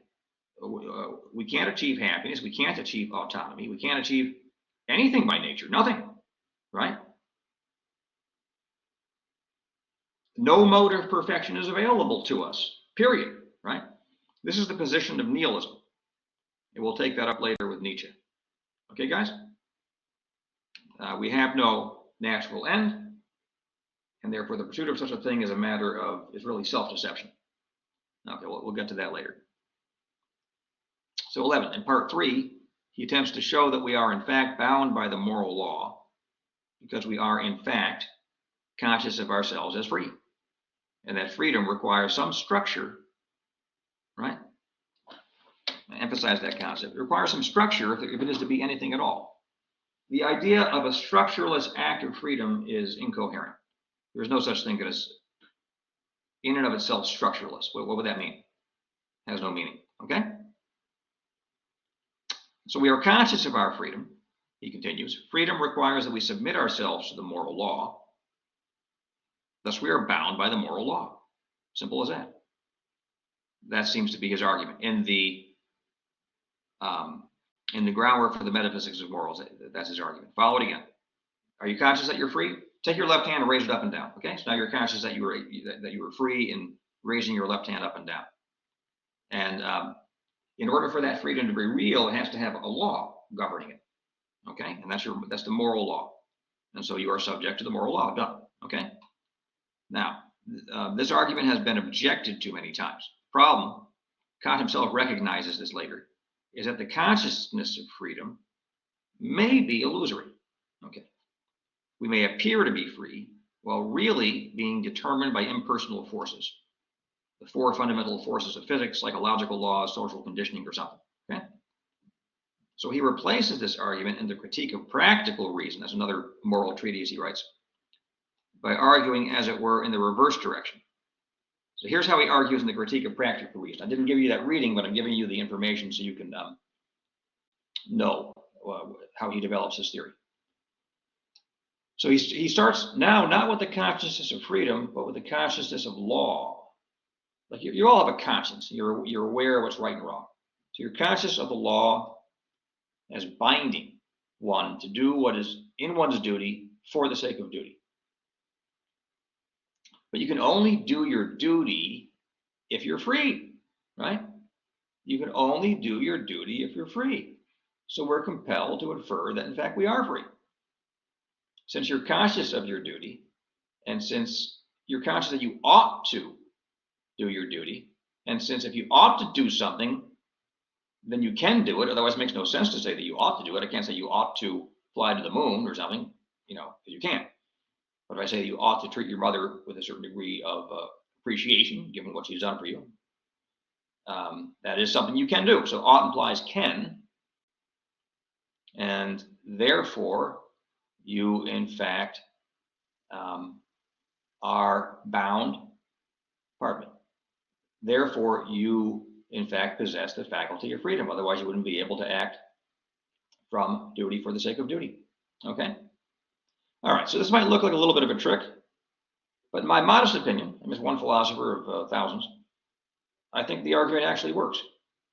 we can't achieve happiness, we can't achieve autonomy, we can't achieve anything by nature, nothing, right? No mode of perfection is available to us, period, right? This is the position of nihilism. And we'll take that up later with Nietzsche. Okay, guys? We have no natural end, and therefore the pursuit of such a thing is really self-deception. Okay, we'll get to that later. So 11, in part 3, he attempts to show that we are in fact bound by the moral law because we are in fact conscious of ourselves as free. And that freedom requires some structure, right? I emphasize that concept. It requires some structure if it is to be anything at all. The idea of a structureless act of freedom is incoherent. There's no such thing as, in and of itself, structureless. What would that mean? It has no meaning, okay? So we are conscious of our freedom, he continues. Freedom requires that we submit ourselves to the moral law. Thus, we are bound by the moral law. Simple as that. That seems to be his argument. In the groundwork for the metaphysics of morals, that's his argument. Follow it again. Are you conscious that you're free? Take your left hand and raise it up and down. Okay, so now you're conscious that you were free in raising your left hand up and down. And in order for that freedom to be real, it has to have a law governing it. Okay, and that's the moral law. And so you are subject to the moral law. Done. Okay. Now, this argument has been objected to many times. Problem, Kant himself recognizes this later, is that the consciousness of freedom may be illusory. Okay. We may appear to be free while really being determined by impersonal forces. the four fundamental forces of physics, psychological laws, social conditioning, or something. Okay. So he replaces this argument in the Critique of Practical Reason, that's another moral treatise he writes, by arguing, as it were, in the reverse direction. So here's how he argues in the Critique of Practical Reason. I didn't give you that reading, but I'm giving you the information so you can know how he develops his theory. So he starts now not with the consciousness of freedom, but with the consciousness of law. Like you all have a conscience. You're aware of what's right and wrong. So you're conscious of the law as binding one to do what is in one's duty for the sake of duty. But you can only do your duty if you're free, right? You can only do your duty if you're free. So we're compelled to infer that, in fact, we are free. Since you're conscious of your duty, and since you're conscious that you ought to do your duty, and since if you ought to do something, then you can do it. Otherwise, it makes no sense to say that you ought to do it. I can't say you ought to fly to the moon or something, because you can't. But if I say you ought to treat your mother with a certain degree of appreciation, given what she's done for you, that is something you can do. So ought implies can, and therefore you, in fact, are bound. Pardon me. Therefore, you, in fact, possess the faculty of freedom. Otherwise, you wouldn't be able to act from duty for the sake of duty. Okay? All right, so this might look like a little bit of a trick, but in my modest opinion, I'm just one philosopher of thousands, I think the argument actually works.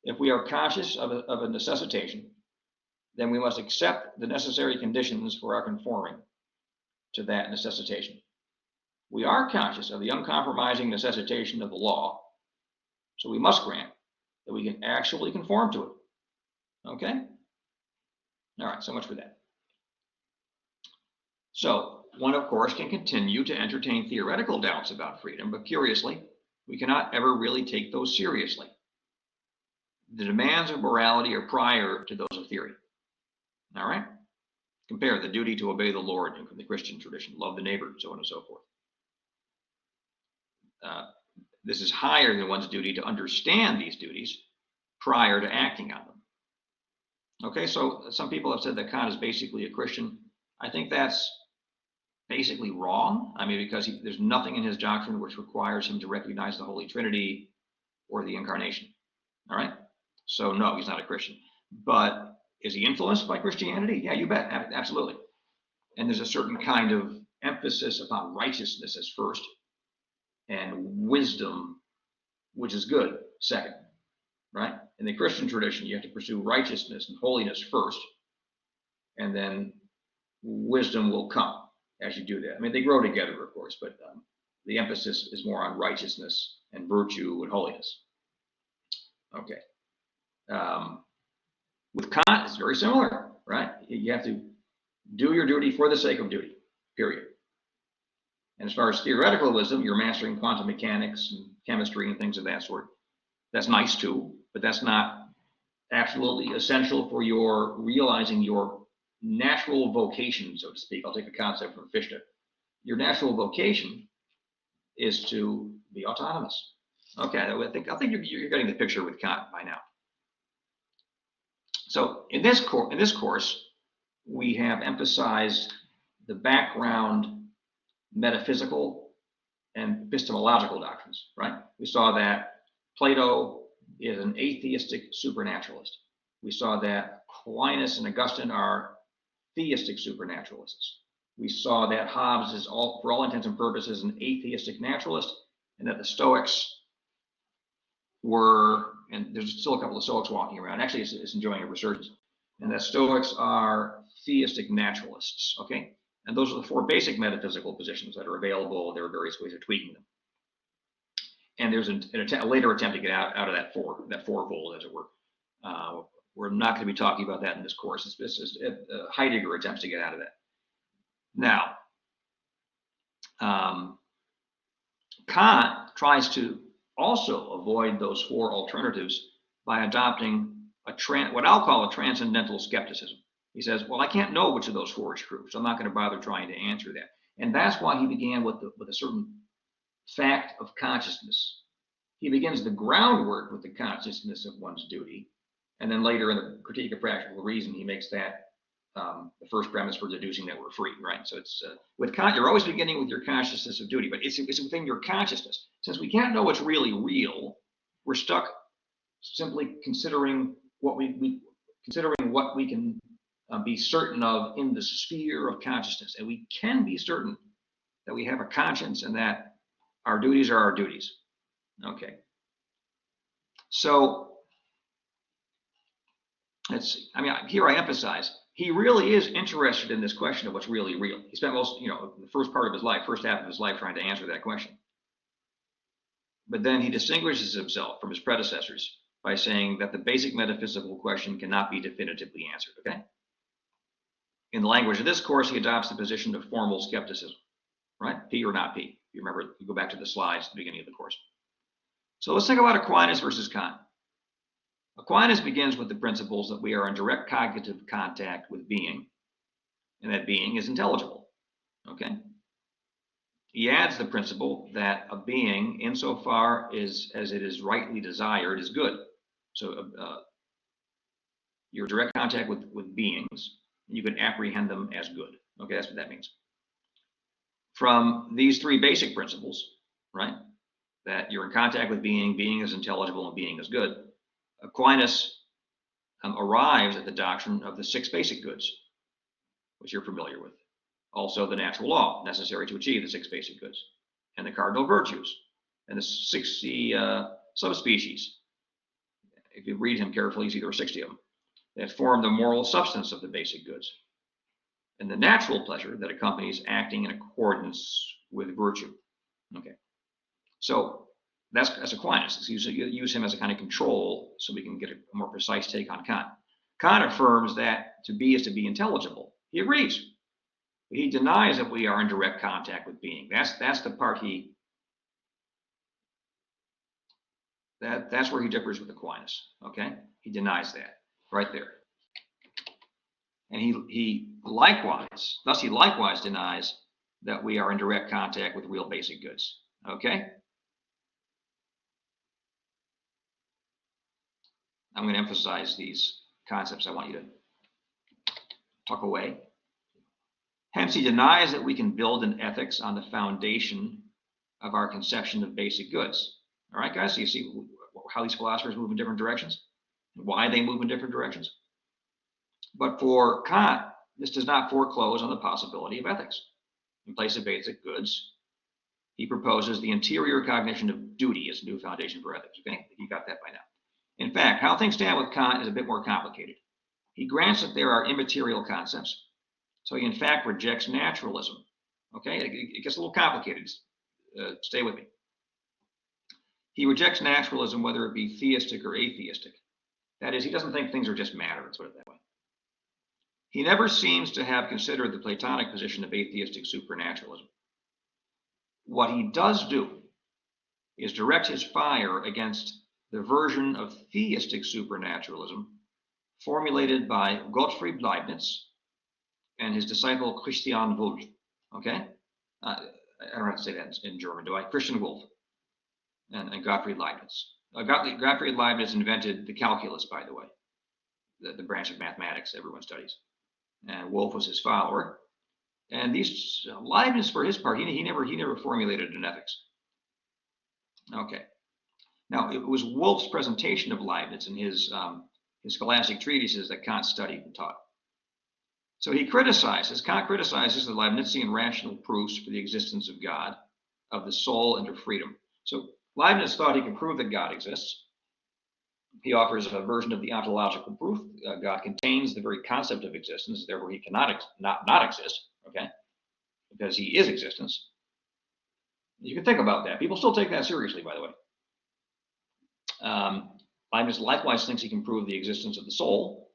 If we are conscious of a necessitation, then we must accept the necessary conditions for our conforming to that necessitation. We are conscious of the uncompromising necessitation of the law, so we must grant that we can actually conform to it. Okay? All right, so much for that. So one, of course, can continue to entertain theoretical doubts about freedom, but curiously, we cannot ever really take those seriously. The demands of morality are prior to those of theory. All right? Compare the duty to obey the Lord from the Christian tradition, love the neighbor, so on and so forth. This is higher than one's duty to understand these duties prior to acting on them. Okay, so some people have said that Kant is basically a Christian. I think that's basically wrong. I mean, because there's nothing in his doctrine which requires him to recognize the Holy Trinity or the Incarnation. All right? So no, he's not a Christian. But is he influenced by Christianity? Yeah, you bet, absolutely. And there's a certain kind of emphasis upon righteousness as first, and wisdom, which is good, second, right? In the Christian tradition, you have to pursue righteousness and holiness first, and then wisdom will come as you do that. I mean, they grow together, of course, but the emphasis is more on righteousness and virtue and holiness. Okay. With Kant, it's very similar, right? You have to do your duty for the sake of duty, period. And as far as theoretical wisdom, you're mastering quantum mechanics and chemistry and things of that sort. That's nice too, but that's not absolutely essential for your realizing your natural vocation, so to speak. I'll take a concept from Fichte. Your natural vocation is to be autonomous. Okay, I think you're getting the picture with Kant by now. So in this course, we have emphasized the background metaphysical and epistemological doctrines, right? We saw that Plato is an atheistic supernaturalist. We saw that Aquinas and Augustine are theistic supernaturalists. We saw that Hobbes is, for all intents and purposes, an atheistic naturalist, and that the Stoics were, and there's still a couple of Stoics walking around, actually it's enjoying a resurgence, and that Stoics are theistic naturalists, okay? And those are the four basic metaphysical positions that are available. There are various ways of tweaking them. And there's a later attempt to get out of that fourfold, as it were. We're not going to be talking about that in this course. It's Heidegger attempts to get out of that. Now, Kant tries to also avoid those four alternatives by adopting what I'll call a transcendental skepticism. He says, well, I can't know which of those four is true, so I'm not going to bother trying to answer that. And that's why he began with a certain fact of consciousness. he begins the groundwork with the consciousness of one's duty, and then later in the Critique of Practical Reason, he makes that the first premise for deducing that we're free, right? So it's with Kant, you're always beginning with your consciousness of duty, but it's within your consciousness. Since we can't know what's really real, we're stuck simply considering what we can be certain of in the sphere of consciousness, and we can be certain that we have a conscience and that our duties are our duties. Okay. So let's see. I mean, here I emphasize he really is interested in this question of what's really real. He spent most, the first part of his life, first half of his life, trying to answer that question. But then he distinguishes himself from his predecessors by saying that the basic metaphysical question cannot be definitively answered. Okay. In the language of this course, he adopts the position of formal skepticism, right? P or not P. You remember, you go back to the slides at the beginning of the course. So let's think about Aquinas versus Kant. Aquinas begins with the principles that we are in direct cognitive contact with being, and that being is intelligible. Okay. He adds the principle that a being, insofar as it is rightly desired, is good. So you're in direct contact with beings, and you can apprehend them as good. Okay, that's what that means. From these three basic principles, right, that you're in contact with being is intelligible, and being is good, Aquinas arrives at the doctrine of the six basic goods, which you're familiar with. Also the natural law necessary to achieve the six basic goods, and the cardinal virtues, and the 60 subspecies. If you read him carefully, you see there are 60 of them that form the moral substance of the basic goods, and the natural pleasure that accompanies acting in accordance with virtue. Okay, so that's Aquinas. You use him as a kind of control so we can get a more precise take on Kant. Kant affirms that to be is to be intelligible. He agrees. He denies that we are in direct contact with being. That's the part that's where he differs with Aquinas. Okay, he denies that right there, and he likewise denies that we are in direct contact with real basic goods. Okay, I'm going to emphasize these concepts. I want you to tuck away. Hence, he denies that we can build an ethics on the foundation of our conception of basic goods. All right, guys, so you see how these philosophers move in different directions, why they move in different directions. But for Kant, this does not foreclose on the possibility of ethics. In place of basic goods, he proposes the interior cognition of duty as a new foundation for ethics. Okay, you got that by now. In fact, how things stand with Kant is a bit more complicated. He grants that there are immaterial concepts, so he in fact rejects naturalism. Okay, it gets a little complicated. Stay with me. He rejects naturalism, whether it be theistic or atheistic. That is, he doesn't think things are just matter, let's put it that way. He never seems to have considered the Platonic position of atheistic supernaturalism. What he does do is direct his fire against the version of theistic supernaturalism formulated by Gottfried Leibniz and his disciple Christian Wolff. Okay? I don't know how to say that in German, do I? Christian Wolff and Gottfried Leibniz. Gottfried Leibniz invented the calculus, by the way, the branch of mathematics everyone studies. And Wolff was his follower. And these Leibniz, for his part, he never formulated an ethics. Okay. Now, it was Wolff's presentation of Leibniz in his scholastic treatises that Kant studied and taught. So Kant criticizes the Leibnizian rational proofs for the existence of God, of the soul, and of freedom. So Leibniz thought he could prove that God exists. He offers a version of the ontological proof. God contains the very concept of existence, therefore he cannot not exist, okay? Because he is existence. You can think about that. People still take that seriously, by the way. Leibniz likewise thinks he can prove the existence of the soul,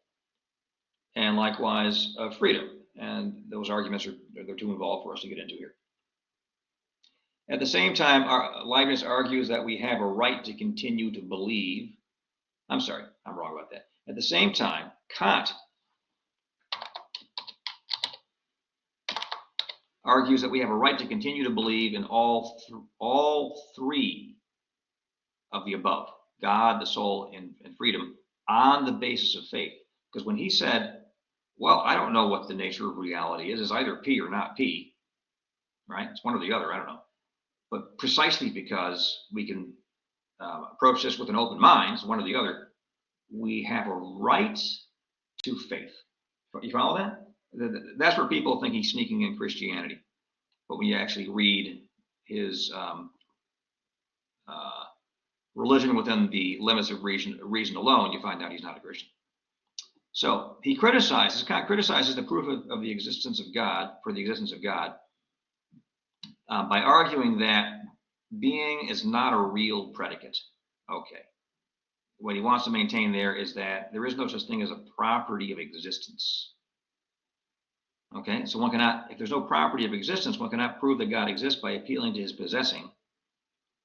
and likewise of freedom. And those arguments they're too involved for us to get into here. At the same time, Leibniz argues that we have a right to continue to believe. I'm sorry, I'm wrong about that. At the same time, Kant argues that we have a right to continue to believe in all three of the above, God, the soul, and freedom, on the basis of faith. Because when he said, well, I don't know what the nature of reality is, it's either P or not P, right? It's one or the other, I don't know. But precisely because we can approach this with an open mind, it's one or the other, we have a right to faith. You follow that? That's where people think he's sneaking in Christianity. But when you actually read his religion within the limits of reason alone, you find out he's not a Christian. So he Kant criticizes the proof of the existence of God, for the existence of God, by arguing that being is not a real predicate. Okay. What he wants to maintain there is that there is no such thing as a property of existence. Okay, so one cannot, if there's no property of existence, one cannot prove that God exists by appealing to his possessing,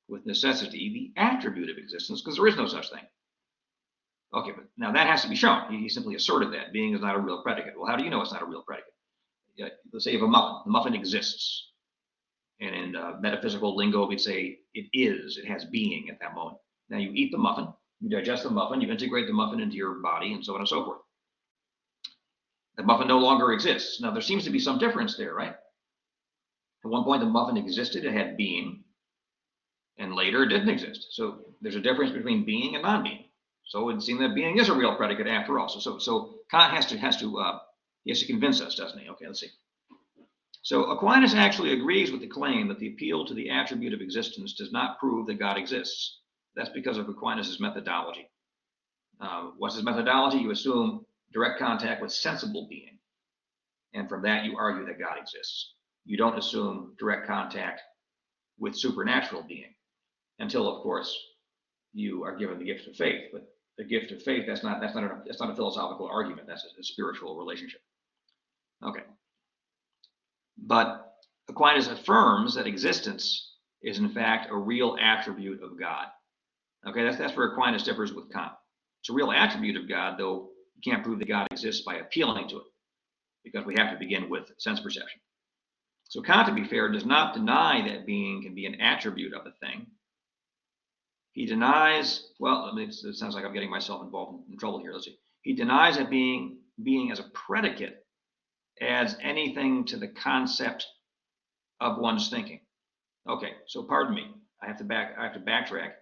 with necessity, the attribute of existence, because there is no such thing. Okay, but now that has to be shown. He simply asserted that being is not a real predicate. Well, how do you know it's not a real predicate? Let's say you have a muffin. The muffin exists. And in metaphysical lingo, we'd say it is, it has being at that moment. Now you eat the muffin, you digest the muffin, you integrate the muffin into your body, and so on and so forth. The muffin no longer exists. Now there seems to be some difference there, right? At one point the muffin existed, it had being, and later it didn't exist. So there's a difference between being and non-being. So it would seem that being is a real predicate after all. So Kant has to convince us, doesn't he? Okay, let's see. So Aquinas actually agrees with the claim that the appeal to the attribute of existence does not prove that God exists. That's because of Aquinas' methodology. What's his methodology? You assume direct contact with sensible being, and from that you argue that God exists. You don't assume direct contact with supernatural being, until, of course, you are given the gift of faith. But the gift of faith, that's not a philosophical argument. That's a spiritual relationship. Okay. But Aquinas affirms that existence is in fact a real attribute of God. Okay, that's where Aquinas differs with Kant. It's a real attribute of God, though you can't prove that God exists by appealing to it, because we have to begin with sense perception. So Kant, to be fair, does not deny that being can be an attribute of a thing. He denies, well, it sounds like I'm getting myself involved in trouble here. Let's see. He denies that being as a predicate adds anything to the concept of one's thinking. Okay, so pardon me. I have to backtrack.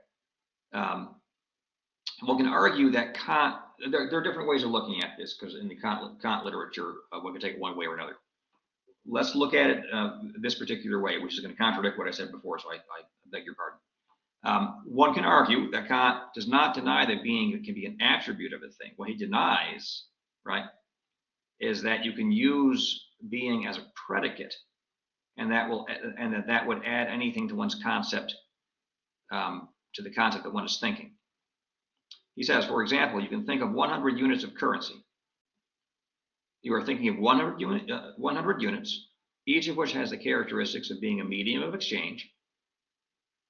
One can argue that Kant. There are different ways of looking at this, because in the Kant literature, one can take it one way or another. Let's look at it this particular way, which is going to contradict what I said before, so I beg your pardon. One can argue that Kant does not deny that being can be an attribute of a thing. What he denies, right, is that you can use being as a predicate, and that would add anything to one's concept, to the concept that one is thinking. He says, for example, you can think of 100 units of currency. You are thinking of 100 units, each of which has the characteristics of being a medium of exchange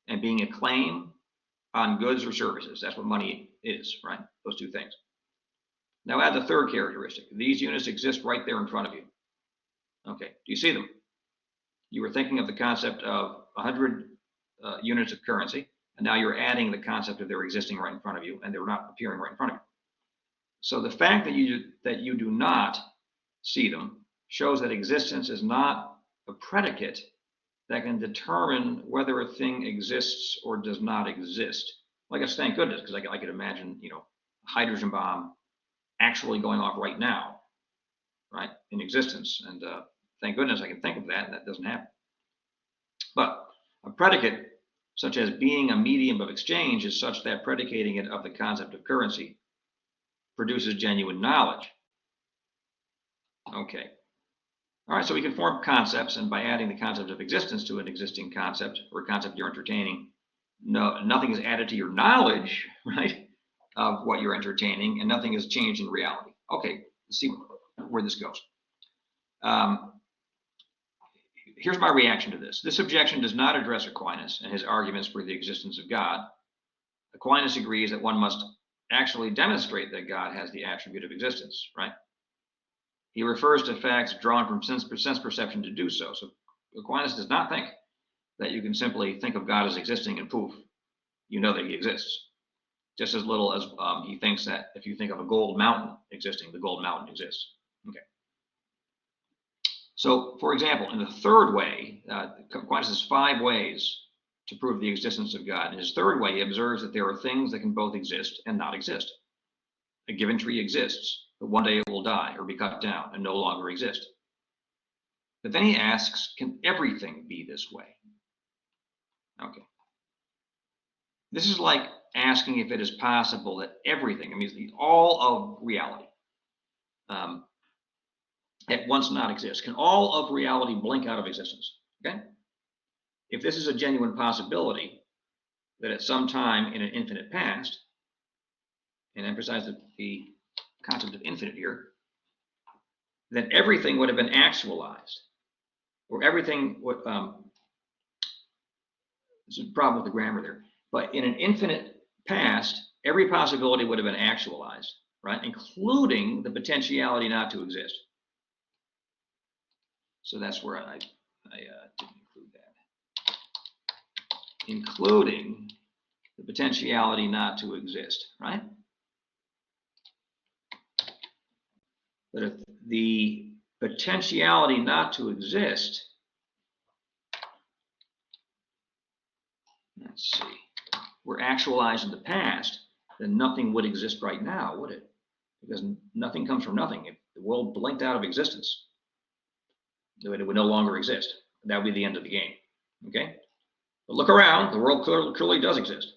and being a claim on goods or services. That's what money is, right? Those two things. Now add the third characteristic. These units exist right there in front of you. Okay, do you see them? You were thinking of the concept of 100 units of currency, and now you're adding the concept of their existing right in front of you, and they're not appearing right in front of you. So the fact that you do not see them shows that existence is not a predicate that can determine whether a thing exists or does not exist. Well, I guess thank goodness, because I could imagine, a hydrogen bomb actually going off right now, right, in existence, and thank goodness I can think of that, and that doesn't happen. But a predicate, such as being a medium of exchange, is such that predicating it of the concept of currency produces genuine knowledge. Okay. All right, so we can form concepts, and by adding the concept of existence to an existing concept or a concept you're entertaining, nothing is added to your knowledge, right, of what you're entertaining, and nothing is changed in reality. Okay, let's see where this goes. Here's my reaction to this. This objection does not address Aquinas and his arguments for the existence of God. Aquinas agrees that one must actually demonstrate that God has the attribute of existence, right? He refers to facts drawn from sense perception to do so. So Aquinas does not think that you can simply think of God as existing and poof, you know that he exists. Just as little as he thinks that if you think of a gold mountain existing, the gold mountain exists. Okay. So, for example, in the third way, Aquinas has 5 ways to prove the existence of God. In his third way, he observes that there are things that can both exist and not exist. A given tree exists, but one day it will die or be cut down and no longer exist. But then he asks, can everything be this way? Okay. This is like asking if it is possible that everything, I mean, all of reality, at once not exist. Can all of reality blink out of existence? Okay? If this is a genuine possibility, that at some time in an infinite past, and emphasize the concept of infinite here, then everything would have been actualized, or everything would, there's a problem with the grammar there, but in an infinite past, every possibility would have been actualized, right? Including the potentiality not to exist. So that's where I didn't include that. Including the potentiality not to exist, right? But if the potentiality not to exist, let's see, were actualized in the past, then nothing would exist right now, would it? Because nothing comes from nothing. If the world blinked out of existence, it would no longer exist. That would be the end of the game. Okay? But look around, the world clearly does exist.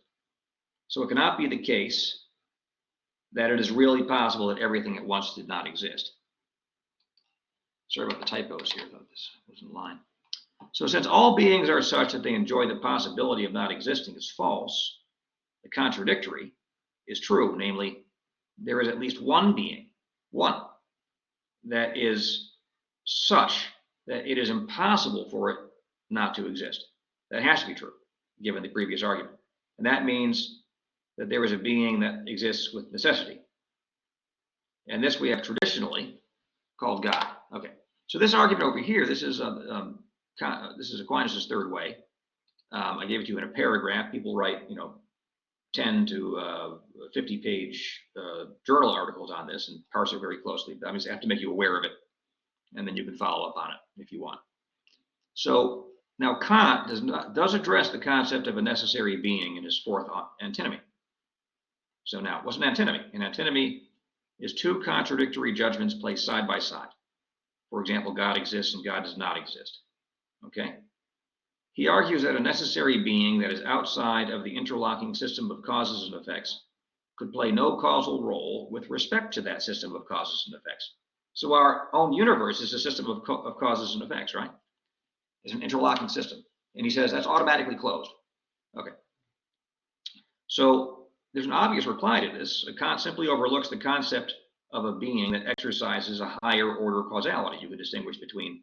So it cannot be the case that it is really possible that everything at once did not exist. Sorry about the typos here, though this was in line. So since all beings are such that they enjoy the possibility of not existing is false, the contradictory is true, namely, there is at least one being, one, that is such that it is impossible for it not to exist. That has to be true, given the previous argument. And that means that there is a being that exists with necessity. And this we have traditionally called God. Okay, so this argument over here, this is Aquinas' third way. I gave it to you in a paragraph. People write, 10 to 50-page journal articles on this and parse it very closely. But I just have to make you aware of it, and then you can follow up on it if you want. So now Kant does address the concept of a necessary being in his fourth antinomy. So now, what's an antinomy? An antinomy is two contradictory judgments placed side by side. For example, God exists and God does not exist. Okay? He argues that a necessary being that is outside of the interlocking system of causes and effects could play no causal role with respect to that system of causes and effects. So our own universe is a system of causes and effects, right? It's an interlocking system. And he says that's automatically closed. Okay. So there's an obvious reply to this. Kant simply overlooks the concept of a being that exercises a higher order causality. You could distinguish between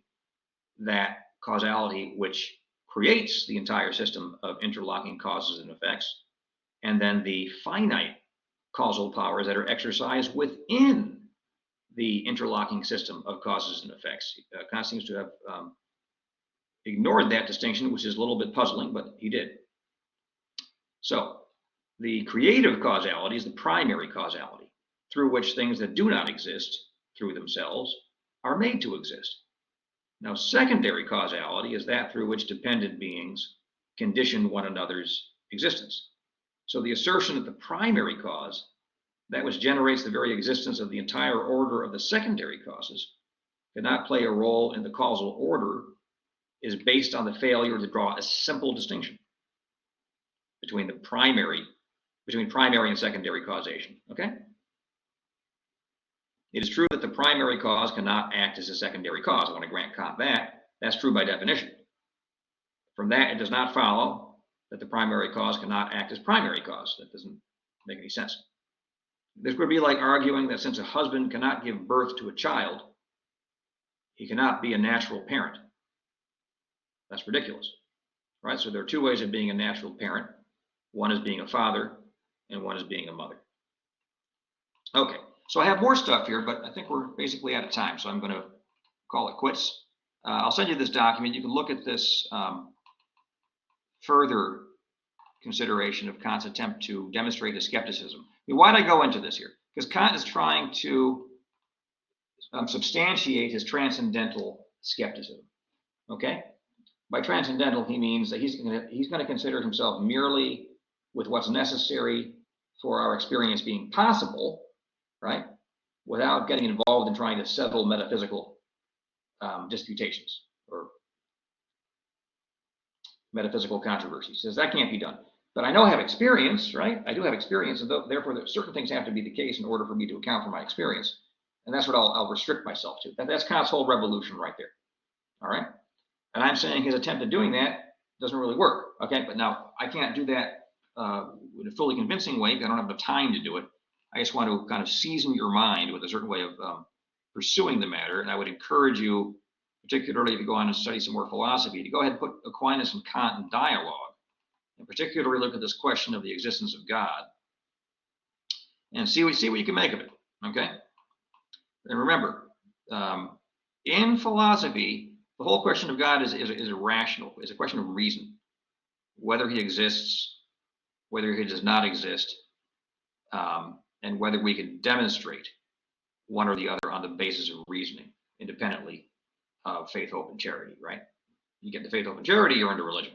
that causality which creates the entire system of interlocking causes and effects, and then the finite causal powers that are exercised within the interlocking system of causes and effects. Kant seems to have ignored that distinction, which is a little bit puzzling, but he did. So the creative causality is the primary causality, through which things that do not exist through themselves are made to exist. Now, secondary causality is that through which dependent beings condition one another's existence. So the assertion that the primary cause, that which generates the very existence of the entire order of the secondary causes, cannot play a role in the causal order, is based on the failure to draw a simple distinction between primary and secondary causation. Okay? It is true that the primary cause cannot act as a secondary cause. I want to grant Kant that. That's true by definition. From that, it does not follow that the primary cause cannot act as primary cause. That doesn't make any sense. This would be like arguing that since a husband cannot give birth to a child, he cannot be a natural parent. That's ridiculous, right? So there are two ways of being a natural parent. One is being a father, and one is being a mother. Okay. So I have more stuff here, but I think we're basically out of time, so I'm going to call it quits. I'll send you this document. You can look at this further consideration of Kant's attempt to demonstrate his skepticism. I mean, why did I go into this here? Because Kant is trying to substantiate his transcendental skepticism. Okay? By transcendental, he means that he's going to consider himself merely with what's necessary for our experience being possible, right? Without getting involved in trying to settle metaphysical disputations or metaphysical controversies. He says that can't be done. But I know I have experience, right? I do have experience, and therefore certain things have to be the case in order for me to account for my experience. And that's what I'll restrict myself to. That's Kant's whole revolution right there. All right? And I'm saying his attempt at doing that doesn't really work. Okay? But now I can't do that in a fully convincing way because I don't have enough time to do it. I just want to kind of season your mind with a certain way of pursuing the matter. And I would encourage you, particularly if you go on and study some more philosophy, to go ahead and put Aquinas and Kant in dialogue, and particularly look at this question of the existence of God, and see what you can make of it. Okay? And remember, in philosophy, the whole question of God is irrational. It's a question of reason, whether he exists, whether he does not exist, and whether we can demonstrate one or the other on the basis of reasoning, independently of faith, hope, and charity, right? You get the faith, hope, and charity, you're into religion.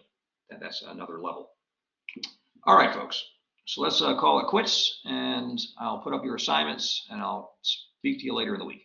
That's another level. All right, folks. So let's call it quits, and I'll put up your assignments, and I'll speak to you later in the week.